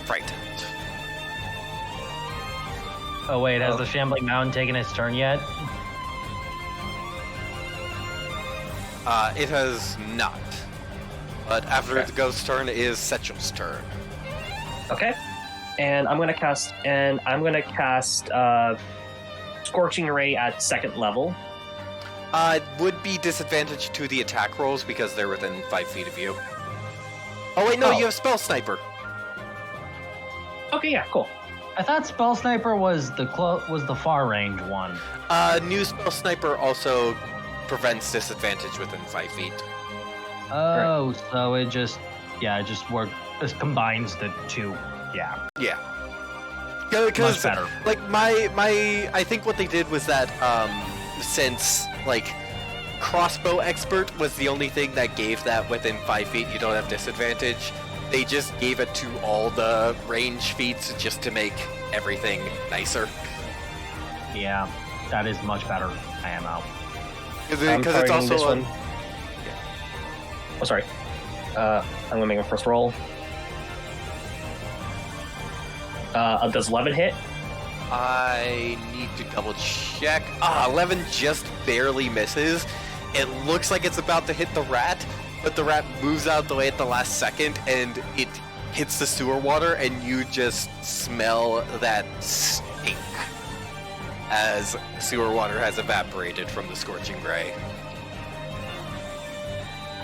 Frightened. Oh wait, has the Shambling Mountain taken its turn yet? It has not. But after the ghost's turn is Setchel's turn. Okay, and I'm gonna cast Scorching Ray at 2nd level. It would be disadvantage to the attack rolls because they're within 5 feet of you. Oh wait, no, Oh. you have Spell Sniper. Okay, yeah, cool. I thought Spell Sniper was the far range one. New Spell Sniper also prevents disadvantage within 5 feet. Oh, so it just it combines the two. Yeah, Yeah. much Because, better. like, I think what they did was that, since, like, Crossbow Expert was the only thing that gave that within 5 feet, you don't have disadvantage, they just gave it to all the range feats just to make everything nicer. Yeah, that is much better. I am out. Because I'm it's targeting also this one. Oh, sorry. I'm gonna make a first roll. Does 11 hit? I need to double check. 11 just barely misses. It looks like it's about to hit the rat, but the rat moves out of the way at the last second and it hits the sewer water and you just smell that stink as sewer water has evaporated from the Scorching Ray.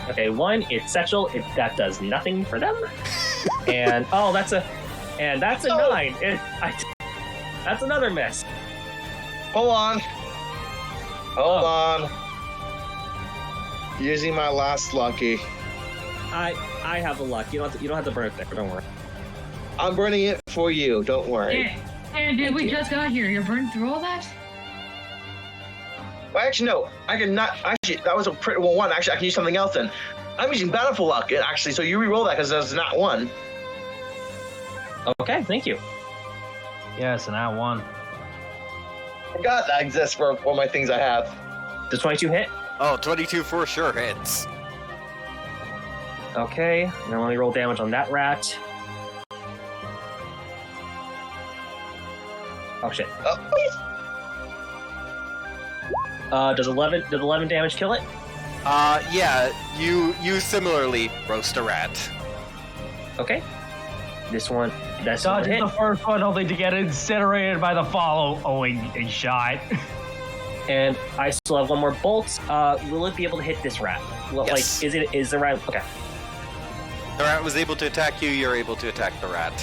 Okay, 1, it's Setchel. That does nothing for them. And that's a 9. That's another miss. Hold on. Hold on. Using my last lucky. I have the luck. You don't have to burn it there. Don't worry. I'm burning it for you. Don't worry. And dude, we just got here. You're burned through all that? Well, actually, no. I can not. Actually, that was a pretty well one. Actually, I can use something else then. I'm using Bountiful Luck, actually, so you re-roll that because there's not one. Okay, thank you. Yes, and I won. Forgot that exists for all my things I have. Does 22 hit? Oh, 22 for sure hits. Okay, now let me roll damage on that rat. Oh shit. Does 11 damage kill it? Yeah, you similarly roast a rat. Okay. This one, that's one Dodges hit. the first one only to get incinerated by the following shot. And I still have one more bolt. Will it be able to hit this rat? Well, Yes. Like, is the rat okay? The rat was able to attack you, you're able to attack the rat.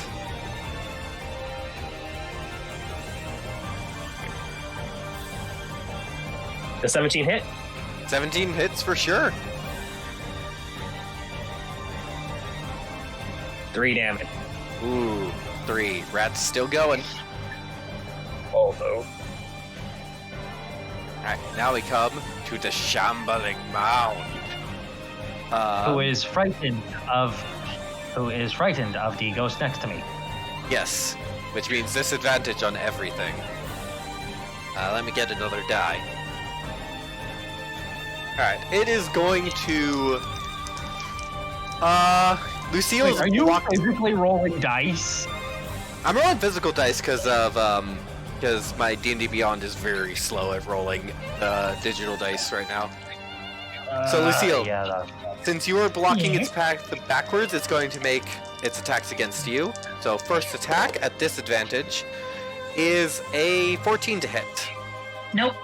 The 17 hit. 17 hits for sure. 3 damage. Ooh, 3. Rat's still going. Oh no. Alright, now we come to the shambling mound. Who is frightened of the ghost next to me? Yes, which means disadvantage on everything. Let me get another die. Alright, it is going to... Lucille's Wait, are you blocked... physically rolling dice? I'm rolling physical dice because of, because my D&D Beyond is very slow at rolling, digital dice right now. So, Lucille, Yeah, since you are blocking Yeah. its path backwards, it's going to make its attacks against you. So, first attack at disadvantage is a 14 to hit. Nope.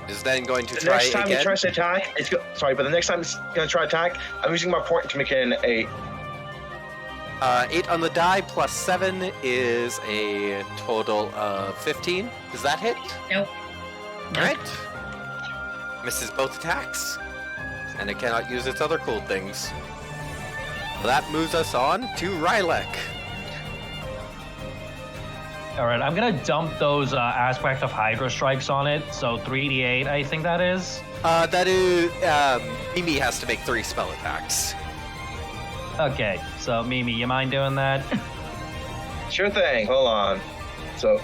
Is then going to The try next time again. it tries to attack, but the next time it's gonna try to attack, I'm using my point to make it an 8. 8 on the die plus 7 is a total of 15. Does that hit? Nope. Alright. Misses both attacks. And it cannot use its other cool things. So that moves us on to Rylek. All right, I'm gonna dump those aspect of Hydra strikes on it. So 3d8, I think that is. That is, Mimi has to make 3 spell attacks. Okay, so Mimi, you mind doing that? Sure thing. Hold on. So,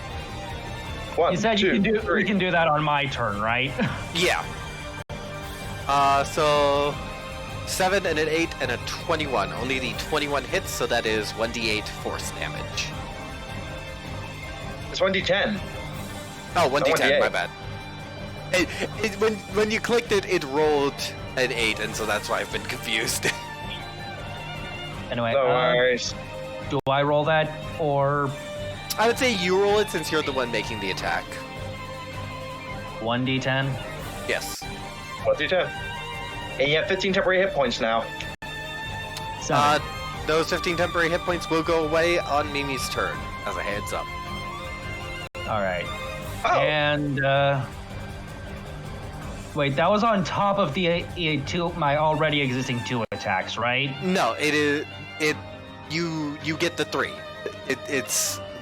1, You said 2, you can do 3. we can do that on my turn, right? Yeah. So 7 and an 8 and a 21. Only the 21 hits, so that is 1d8 force damage. It's 1d10. Oh, 1d10, 1d8. my bad. When you clicked it, it rolled an 8, and so that's why I've been confused. Anyway, No worries. do I roll that or I would say you roll it since you're the one making the attack. 1d10? Yes. 1d10. And you have 15 temporary hit points now. 7. Those 15 temporary hit points will go away on Mimi's turn, as a heads up. All right. Oh, And wait, that was on top of the my already existing 2 attacks, right? No, it is you get the 3.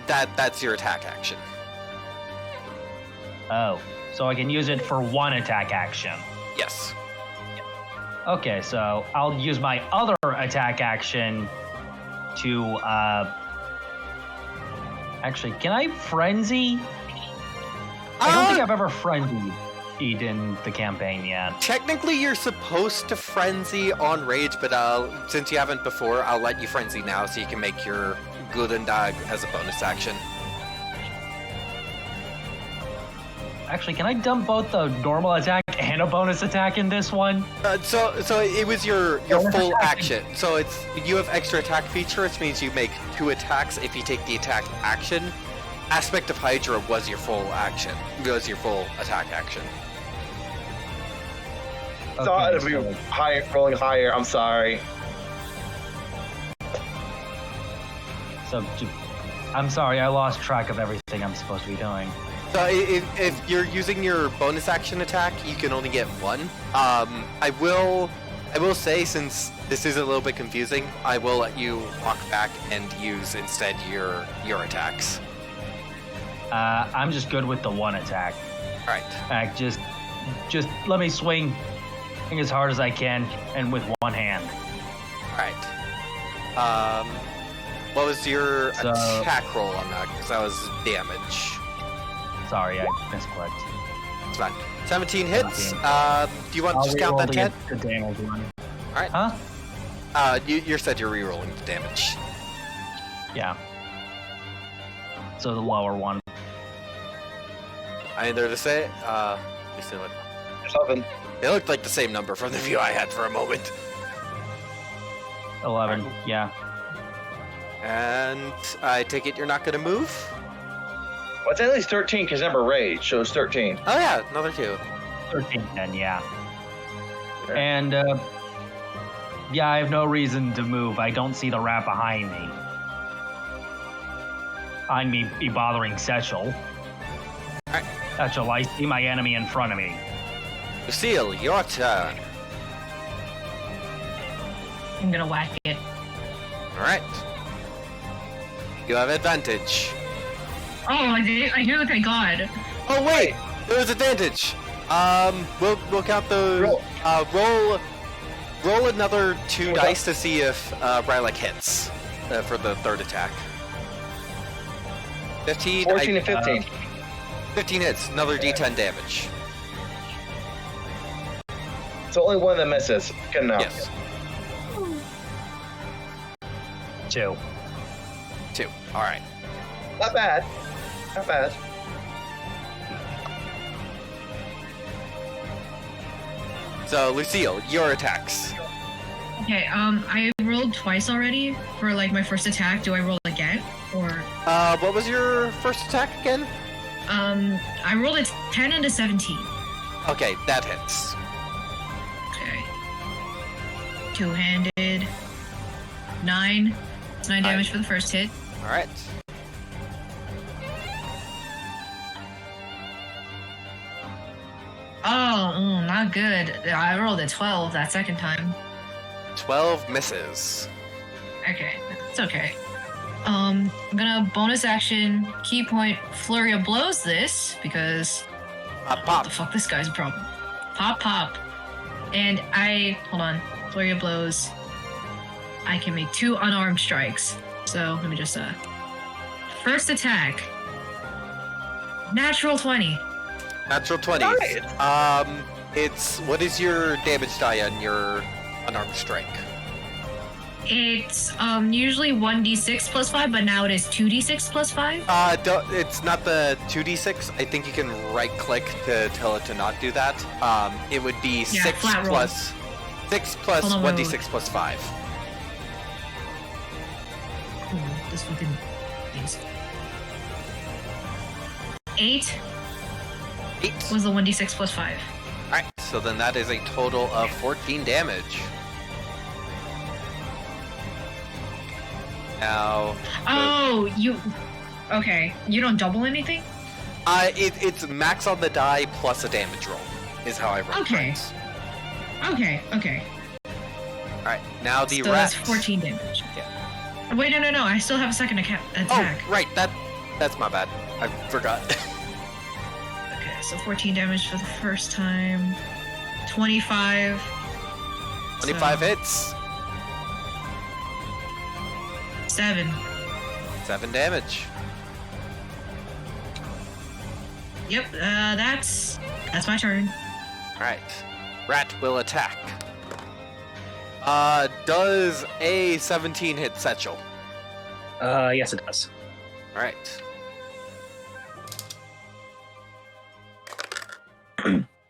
That's your attack action. Oh, so I can use it for 1 attack action. Yes. Okay, so I'll use my other attack action to actually, can I frenzy? I don't think I've ever frenzied in the campaign yet. Technically, you're supposed to frenzy on rage, but since you haven't before, I'll let you frenzy now so you can make your Gulundag as a bonus action. Actually, can I dump both the normal attack and a bonus attack in this one? So it was your Bonus full attack. action. So you have extra attack feature, which means you make 2 attacks if you take the attack action. Aspect of Hydra was your full action. Was your full attack action. thought it'd be so- higher, rolling higher. I'm sorry. So, I'm sorry, I lost track of everything I'm supposed to be doing. So if you're using your bonus action attack, you can only get 1. I will say, since this is a little bit confusing, I will let you walk back and use instead your attacks. I'm just good with the 1 attack. All right. Just let me swing as hard as I can and with 1 hand. All right. What was your So- attack roll on that? Because that was damage. Sorry, I misclicked. It's fine. 17 hits. 17. Do you want to I'll just count reroll that 10? the damage one. Alright. Huh? You said you're re-rolling the damage. Yeah. So the lower one. I mean, they're the same. Let me see what. Something. They looked like the same number from the view I had for a moment. 11. Yeah. And I take it you're not going to move? Well, it's at least 13 because number rage shows 13. Oh yeah, another 2. 13 then, yeah. And, yeah, I have no reason to move. I don't see the rat behind me. Behind me be bothering Setchel. Alright. Setchel, I see my enemy in front of me. Lucille, your turn. I'm gonna whack it. Alright. You have advantage. Oh, I do, thank God. Oh wait, there was advantage. We'll count the roll another 2 dice to see if Rylek hits for the third attack. 15. 14 and 15. 15 hits, another D10 damage. So only one of them misses. Good enough. Yes, 2. 2. All right. Not bad. Not bad. So Lucille, your attacks. Okay, I rolled twice already for like my first attack. Do I roll again? Or What was your first attack again? I rolled a 10 and a 17. Okay, that hits. Okay. Two-handed. 9. It's 9 damage for the first hit. All right. Oh, not good. I rolled a 12 that second time. 12 misses. Okay, it's okay. I'm gonna bonus action key point flurry of blows this because Pop, what pop. the fuck, this guy's a problem. Pop, pop, and hold on, flurry of blows. I can make 2 unarmed strikes. So let me just first attack. Natural 20. Natural 20. Nice. It's what is your damage die on your unarmed strike? It's usually 1d6 plus 5, but now it is 2d6 plus 5. It's not the 2d6. I think you can right click to tell it to not do that. It would be Yeah, 6 flat roll. plus 6 plus Hold on, wait, 1d6 plus 5. Cool. This fucking things. 8 8. was the 1d6 plus 5. Alright, so then that is a total of 14 damage. Now, Oh, okay. You don't double anything? it's max on the die plus a damage roll, is how I run Okay. things. Okay. Alright, now the So rat. that's 14 damage. Wait, no. I still have a second attack. Oh, right, that's my bad. I forgot. Okay, so 14 damage for the first time. 25. 25 So, hits, 7. 7 damage. Yep, that's my turn. Alright, rat will attack. Does a 17 hit Setchel? Yes, it does. Alright.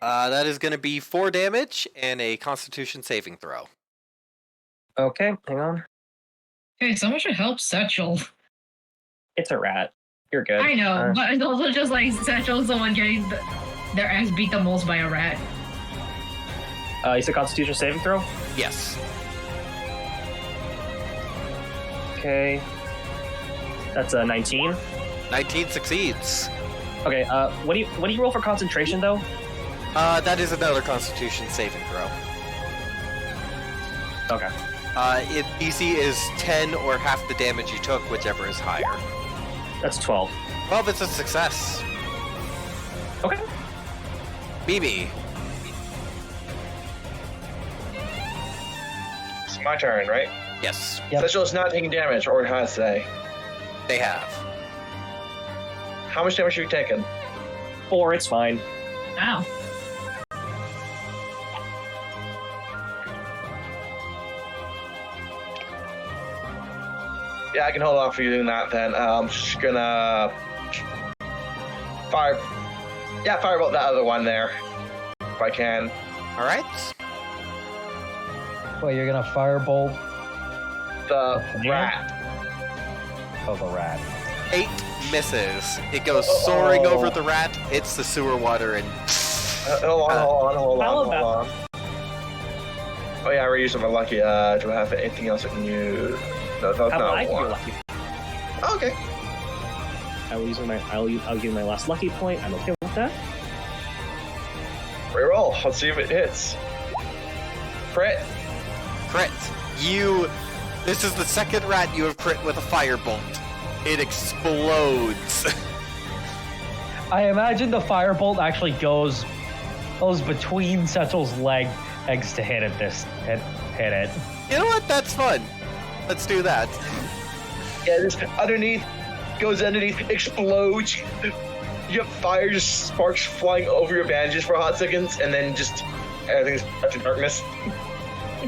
That is going to be 4 damage and a Constitution saving throw. Okay, hang on. Okay, someone should help Satchel. It's a rat. You're good. I know, but it's also just like Satchel, someone getting their ass beat the most by a rat. You said Constitution saving throw? Yes. Okay. That's a 19. 19 succeeds. Okay. What do you roll for concentration though? That is another Constitution saving throw. Okay. DC is 10 or half the damage you took, whichever is higher. That's 12. Well, it's a success. Okay. BB. It's my turn, right? Yes, Yep. Satchel is not taking damage, or has they? they have. How much damage have you taken? 4. It's fine. Wow. Yeah, I can hold off for you doing that then. I'm just gonna firebolt that other one there. If I can. Alright. Well, you're gonna firebolt The Yeah. rat. the rat. 8 misses. It goes soaring over the rat, hits the sewer water, and Hold How on. about- Oh yeah, I already used my lucky. Do I have anything else I can use? No, that's How about not I give you a one. lucky? Okay. I'll give you my last lucky point. I'm okay with that. Reroll. Let's see if it hits. Crit. crit. This is the second rat you have crit with a firebolt. It explodes. I imagine the firebolt actually goes between Satchel's legs to hit it. You know what? That's fun. Let's do that. Yeah, just underneath, goes underneath, explodes. You have fire, just sparks flying over your bandages for hot seconds, and then just everything's back to darkness.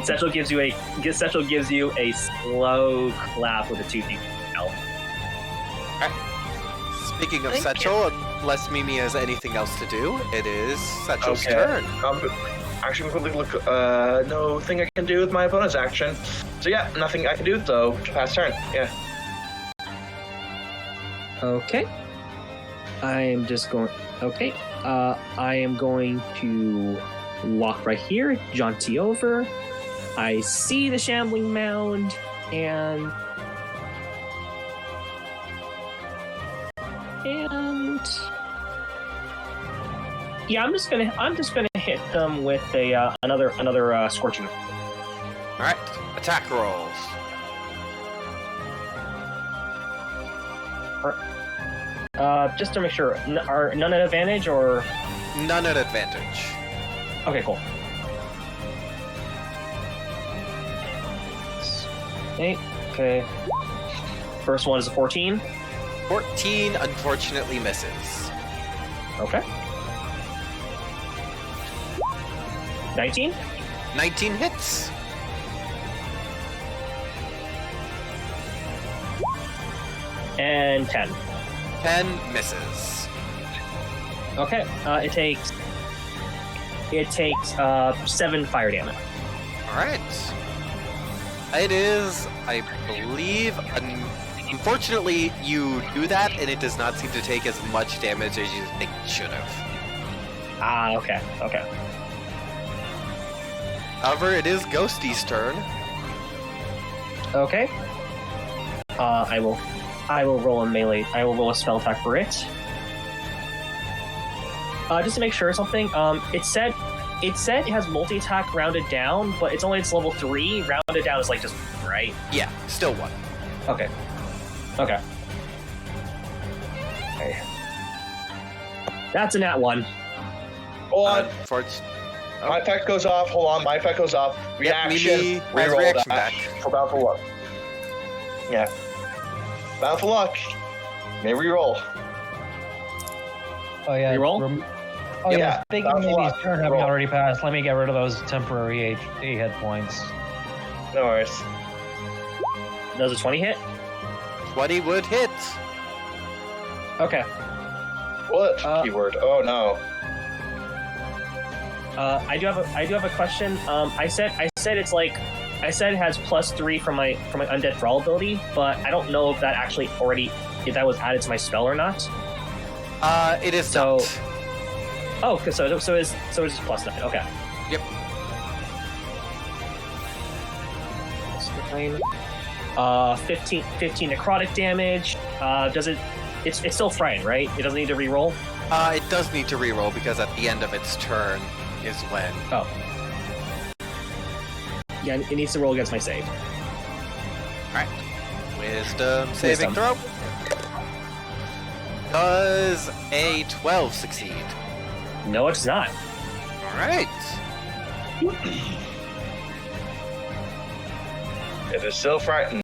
Satchel gives you a slow clap with a 2 feet health. Speaking of Thank Satchel, unless Mimi has anything else to do, it is Satchel's Okay. turn. Actually, quickly look. No thing I can do with my bonus action. So yeah, nothing I can do though. Pass turn. Yeah. Okay. I am going to walk right here, jaunty over. I see the shambling mound, and yeah, I'm just gonna hit them with another scorching. All right, attack rolls. Just to make sure, are none at advantage or? None at advantage. Okay, cool. Okay. First one is a 14. 14 unfortunately misses. Okay. 19. 19 hits. And 10. 10 misses. Okay. It takes 7 fire damage. All right. It is, I believe, unfortunately, you do that, and it does not seem to take as much damage as you think it should have. Ah, okay. However, it is Ghosty's turn. Okay. I will roll a melee. I will roll a spell attack for it. Just to make sure of something. It said it has multi-attack rounded down, but it's only level 3. Rounded down is like just right. Yeah, still one. Okay. That's a nat 1. Hold on. My effect goes off. Hold on. My effect goes off. Reaction. Mimi has Reroll reaction that. back. For Bound for Luck. Yeah. Bound for Luck. May reroll. Oh yeah. Reroll? Oh Yeah, yeah. Speaking of that's a Mimi's lot. turn having Roll. already passed, let me get rid of those temporary HP hit points. No worries. Does a 20 hit? 20 would hit. Okay. What keyword? Oh no. I do have a question. I said it's like I said it has +3 from my undead thrall ability, but I don't know if that actually if that was added to my spell or not. It is So- not. Oh, so it's +9. Okay. Yep. That's 15 necrotic damage. It's still frightened, right? It doesn't need to reroll. It does need to reroll because at the end of its turn is when. Oh. Yeah, it needs to roll against my save. Alright. Wisdom saving throw. Does a 12 succeed? No, it's not. Alright. It is still frightened.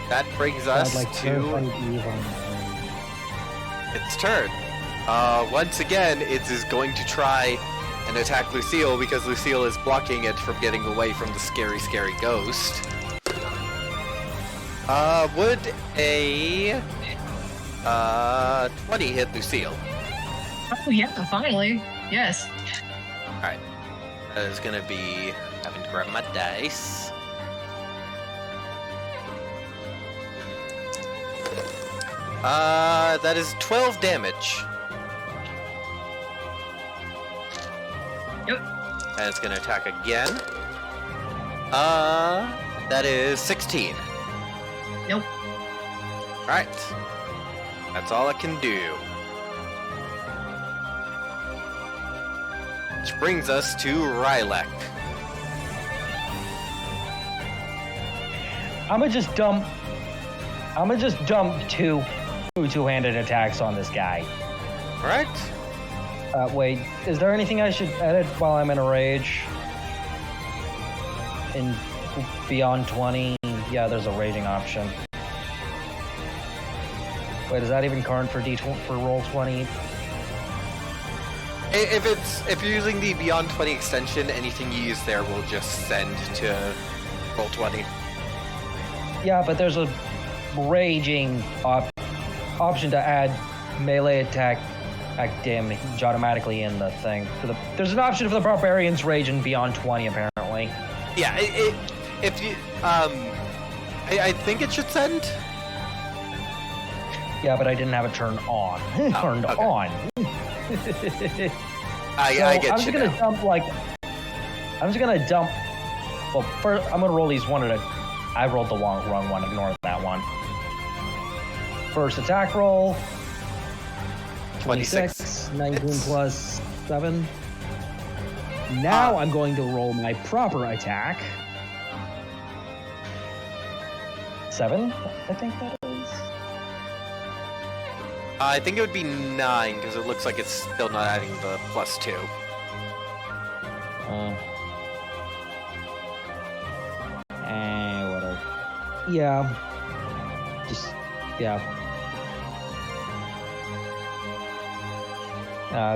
That brings us to its turn. Once again, it is going to try and attack Lucille because Lucille is blocking it from getting away from the scary, scary ghost. Would a 20 hit Lucille? Oh yeah, finally. Yes. Alright. That is gonna be having to grab my dice. That is 12 damage. Yep. And it's gonna attack again. That is 16. Nope. Alright. That's all it can do. Which brings us to Rylek. I'm gonna just dump two two-handed attacks on this guy. Alright. Wait, is there anything I should edit while I'm in a rage? In beyond 20, yeah, there's a raging option. Wait, is that even current for for roll 20? If you're using the Beyond 20 extension, anything you use there will just send to roll 20. Yeah, but there's a raging option to add melee attack damage automatically in the thing. There's an option for the barbarian's rage in Beyond 20 apparently. Yeah, if you I think it should send. Yeah, but I didn't have it turned on. Turned okay. on. I get I'm you just gonna now. I'm just gonna dump. Well, first I'm gonna roll these one at a. I rolled the wrong one. Ignore that one. First attack roll. 26. 19 Hits. plus 7. Now Ah. I'm going to roll my proper attack. 7, I think that is. I think it would be 9 because it looks like it's still not adding the +2. Whatever. Yeah. Just, yeah.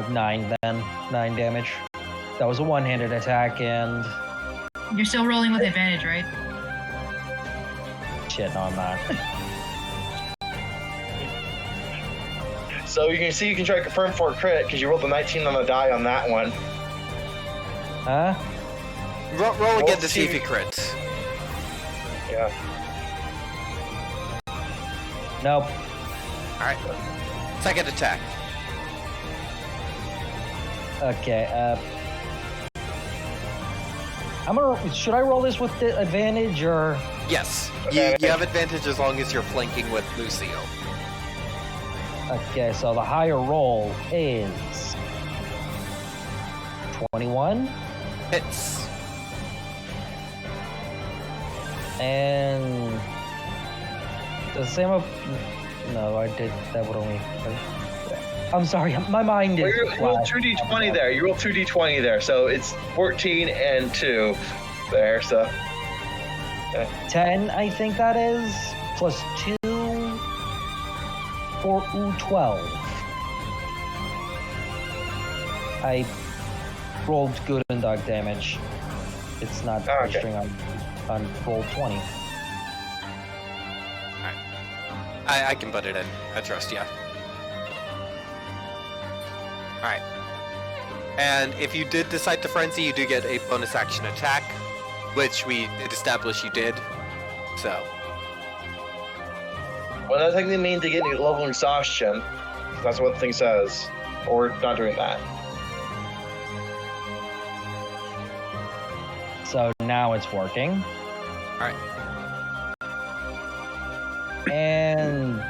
9 then. 9 damage. That was a one-handed attack, and... You're still rolling with advantage, right? Shit, no, I'm not. So you can see you can try to confirm for a crit because you rolled a 19 on the die on that one. Huh? Roll again to see if he crits. Yeah. Nope. Alright. Second attack. Okay, should I roll this with the advantage, or... Yes. You have advantage as long as you're flanking with Lucille. Okay, so the higher roll is... 21? Hits. And... the same of... No, I did... That would only... I'm sorry, my mind is... Well, you rolled 2d20 there. You rolled 2d20 there, so it's 14 and 2 there, so... 10, I think that is. Plus 2... 12. I rolled good and dog damage. It's not okay. registering on roll 20. I can put it in. I trust you. Alright. And if you did decide to frenzy, you do get a bonus action attack, which we did establish you did. So. Well, that technically means to get any level exhaustion. That's what the thing says. Or not doing that. So now it's working. Alright. And...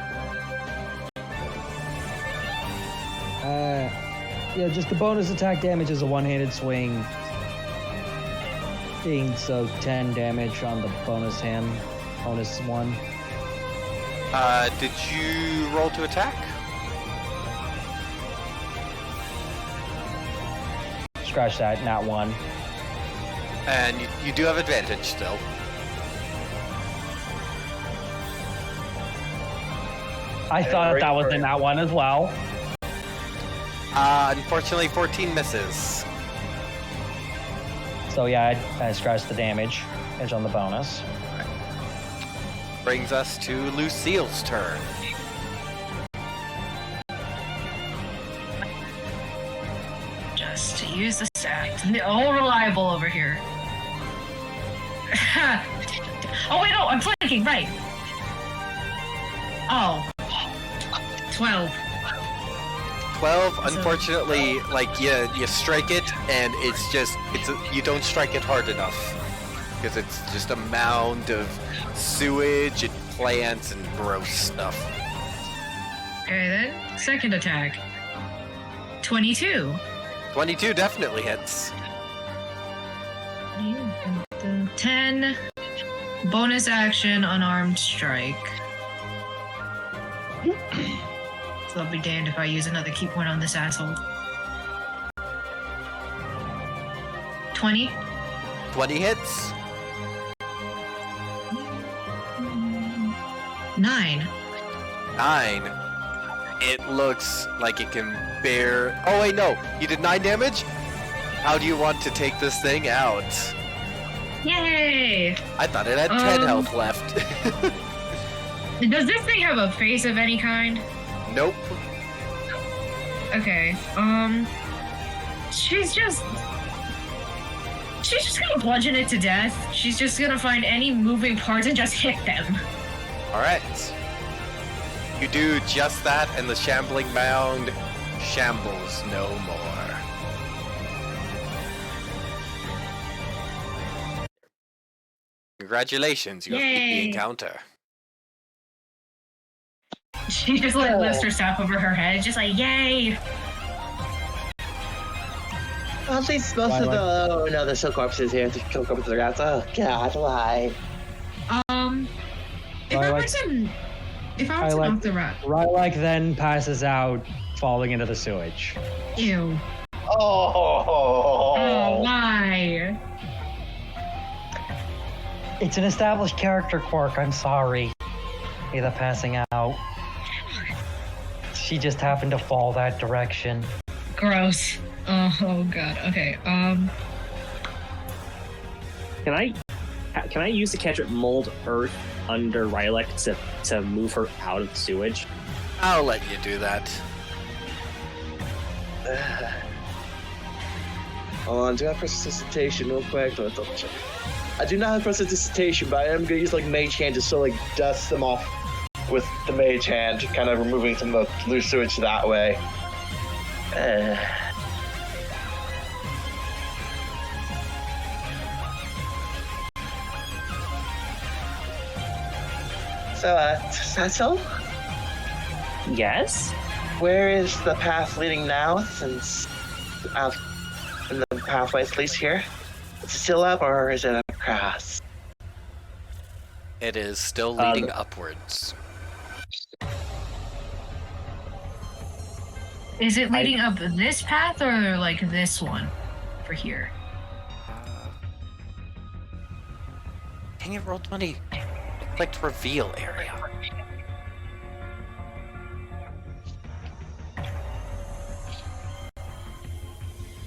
yeah, just the bonus attack damage is a one-handed swing. So 10 damage on the bonus hand. Bonus one. Did you roll to attack? Scratch that, not one. And you do have advantage still. I thought that was in that one as well. Unfortunately, 14 misses. So yeah, I scratched the damage. Edge on the bonus. Brings us to Lucille's turn. Just to use the stat. All reliable over here. Oh wait, no, I'm flanking, right. Oh. 12. 12. Unfortunately, like you strike it, and you don't strike it hard enough because it's just a mound of sewage and plants and gross stuff. Okay, then. Second attack. 22. 22 definitely hits. 10. Bonus action, unarmed strike. So I'll be damned if I use another key point on this asshole. 20. 20 hits. 9. 9. It looks like it can bear. Oh wait, no. You did 9 damage. How do you want to take this thing out? Yay! I thought it had 10 health left. Does this thing have a face of any kind? Nope. Okay, she's just gonna bludgeon it to death. She's just gonna find any moving parts and just hit them. Alright. You do just that, and the shambling mound shambles no more. Congratulations, you have beat the Yay. encounter. She just like lifts her staff over her head, just like, yay! At least most of the oh no, there's still corpses here to kill corpses of rats. Oh god, why? If I Lilac- was if I was to knock the rat, Rylak then passes out, falling into the sewage. ew. Oh, Oh, why? It's an established character quirk, I'm sorry. Either passing out. She just happened to fall that direction. Gross. Oh god. Okay. Can I use the cantrip mold earth under Rylak to move her out of the sewage? I'll let you do that. Hold on, do I have precipitation real quick? Let's double check. I do not have precipitation, but I am gonna use like mage hand to sort of like dust them off with the mage hand, kind of removing some of the loose sewage that way. So, Cecil, Yes? where is the path leading now? Since the pathway leads here, is it still up or is it across? It is still leading upwards. Is it leading up this path or like this one for here? Dang it, Roll20. Clicked reveal area.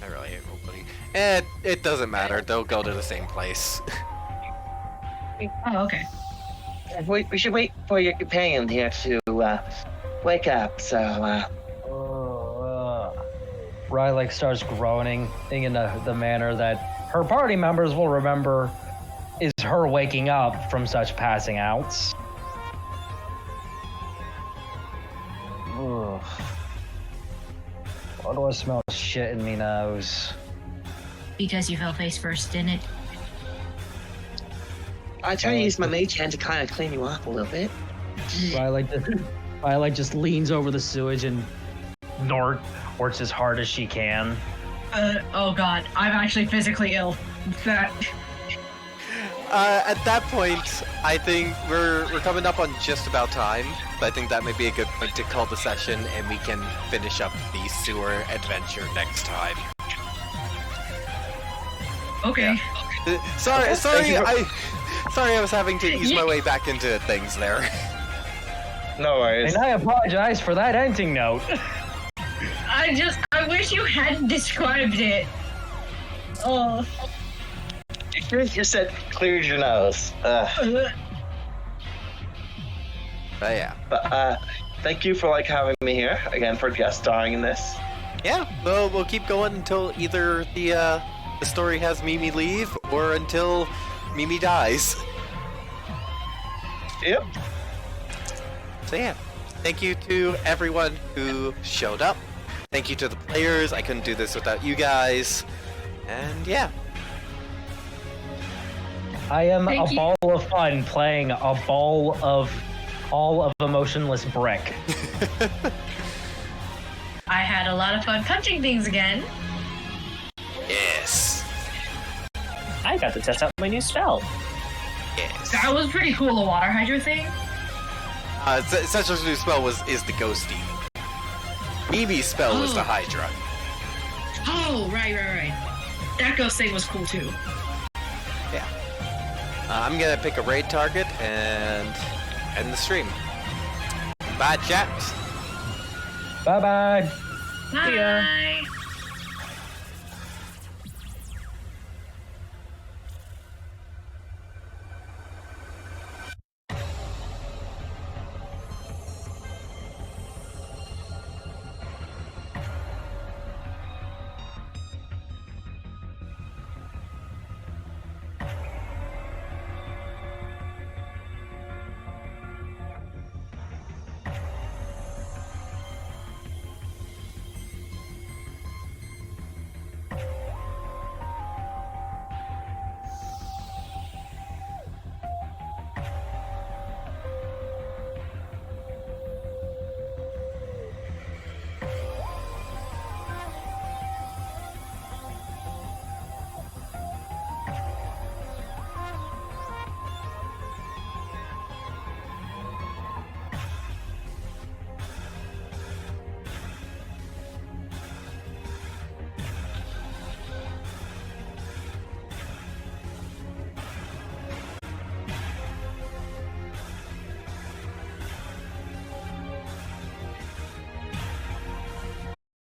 I really hate Roll20. It doesn't matter. They'll go to the same place. Oh, okay. We should wait for your companion here to wake up. So, Rylak starts groaning in the manner that her party members will remember is her waking up from such passing outs. Ugh. Why do I smell shit in me nose? Because you fell face first in it. I try to use my mage hand to kind of clean you up a little bit. Rylak just leans over the sewage and works as hard as she can. Oh god, I'm actually physically ill. That. At that point, I think we're coming up on just about time. So I think that may be a good point to call the session, and we can finish up the sewer adventure next time. Okay. Sorry, thank you I was having to ease my way back into things there. No worries. And I apologize for that ending note. I wish you hadn't described it. Oh. You just said cleared your nose. But yeah. But thank you for having me here again for guest starring in this. Yeah, we'll keep going until either the story has Mimi leave or until Mimi dies. Yep. So yeah, thank you to everyone who showed up. Thank you to the players. I couldn't do this without you guys. And yeah. I am Thank a you. ball of fun playing a ball of emotionless brick. I had a lot of fun punching things again. Yes. I got to test out my new spell. Yes. That was pretty cool, the water hydro thing. Satchel's new spell is the ghosty. Mimi's spell was the Oh. Hydra. Oh, right. That ghost thing was cool too. Yeah. I'm gonna pick a raid target and end the stream. Bye, chat. Bye bye. ya. Bye.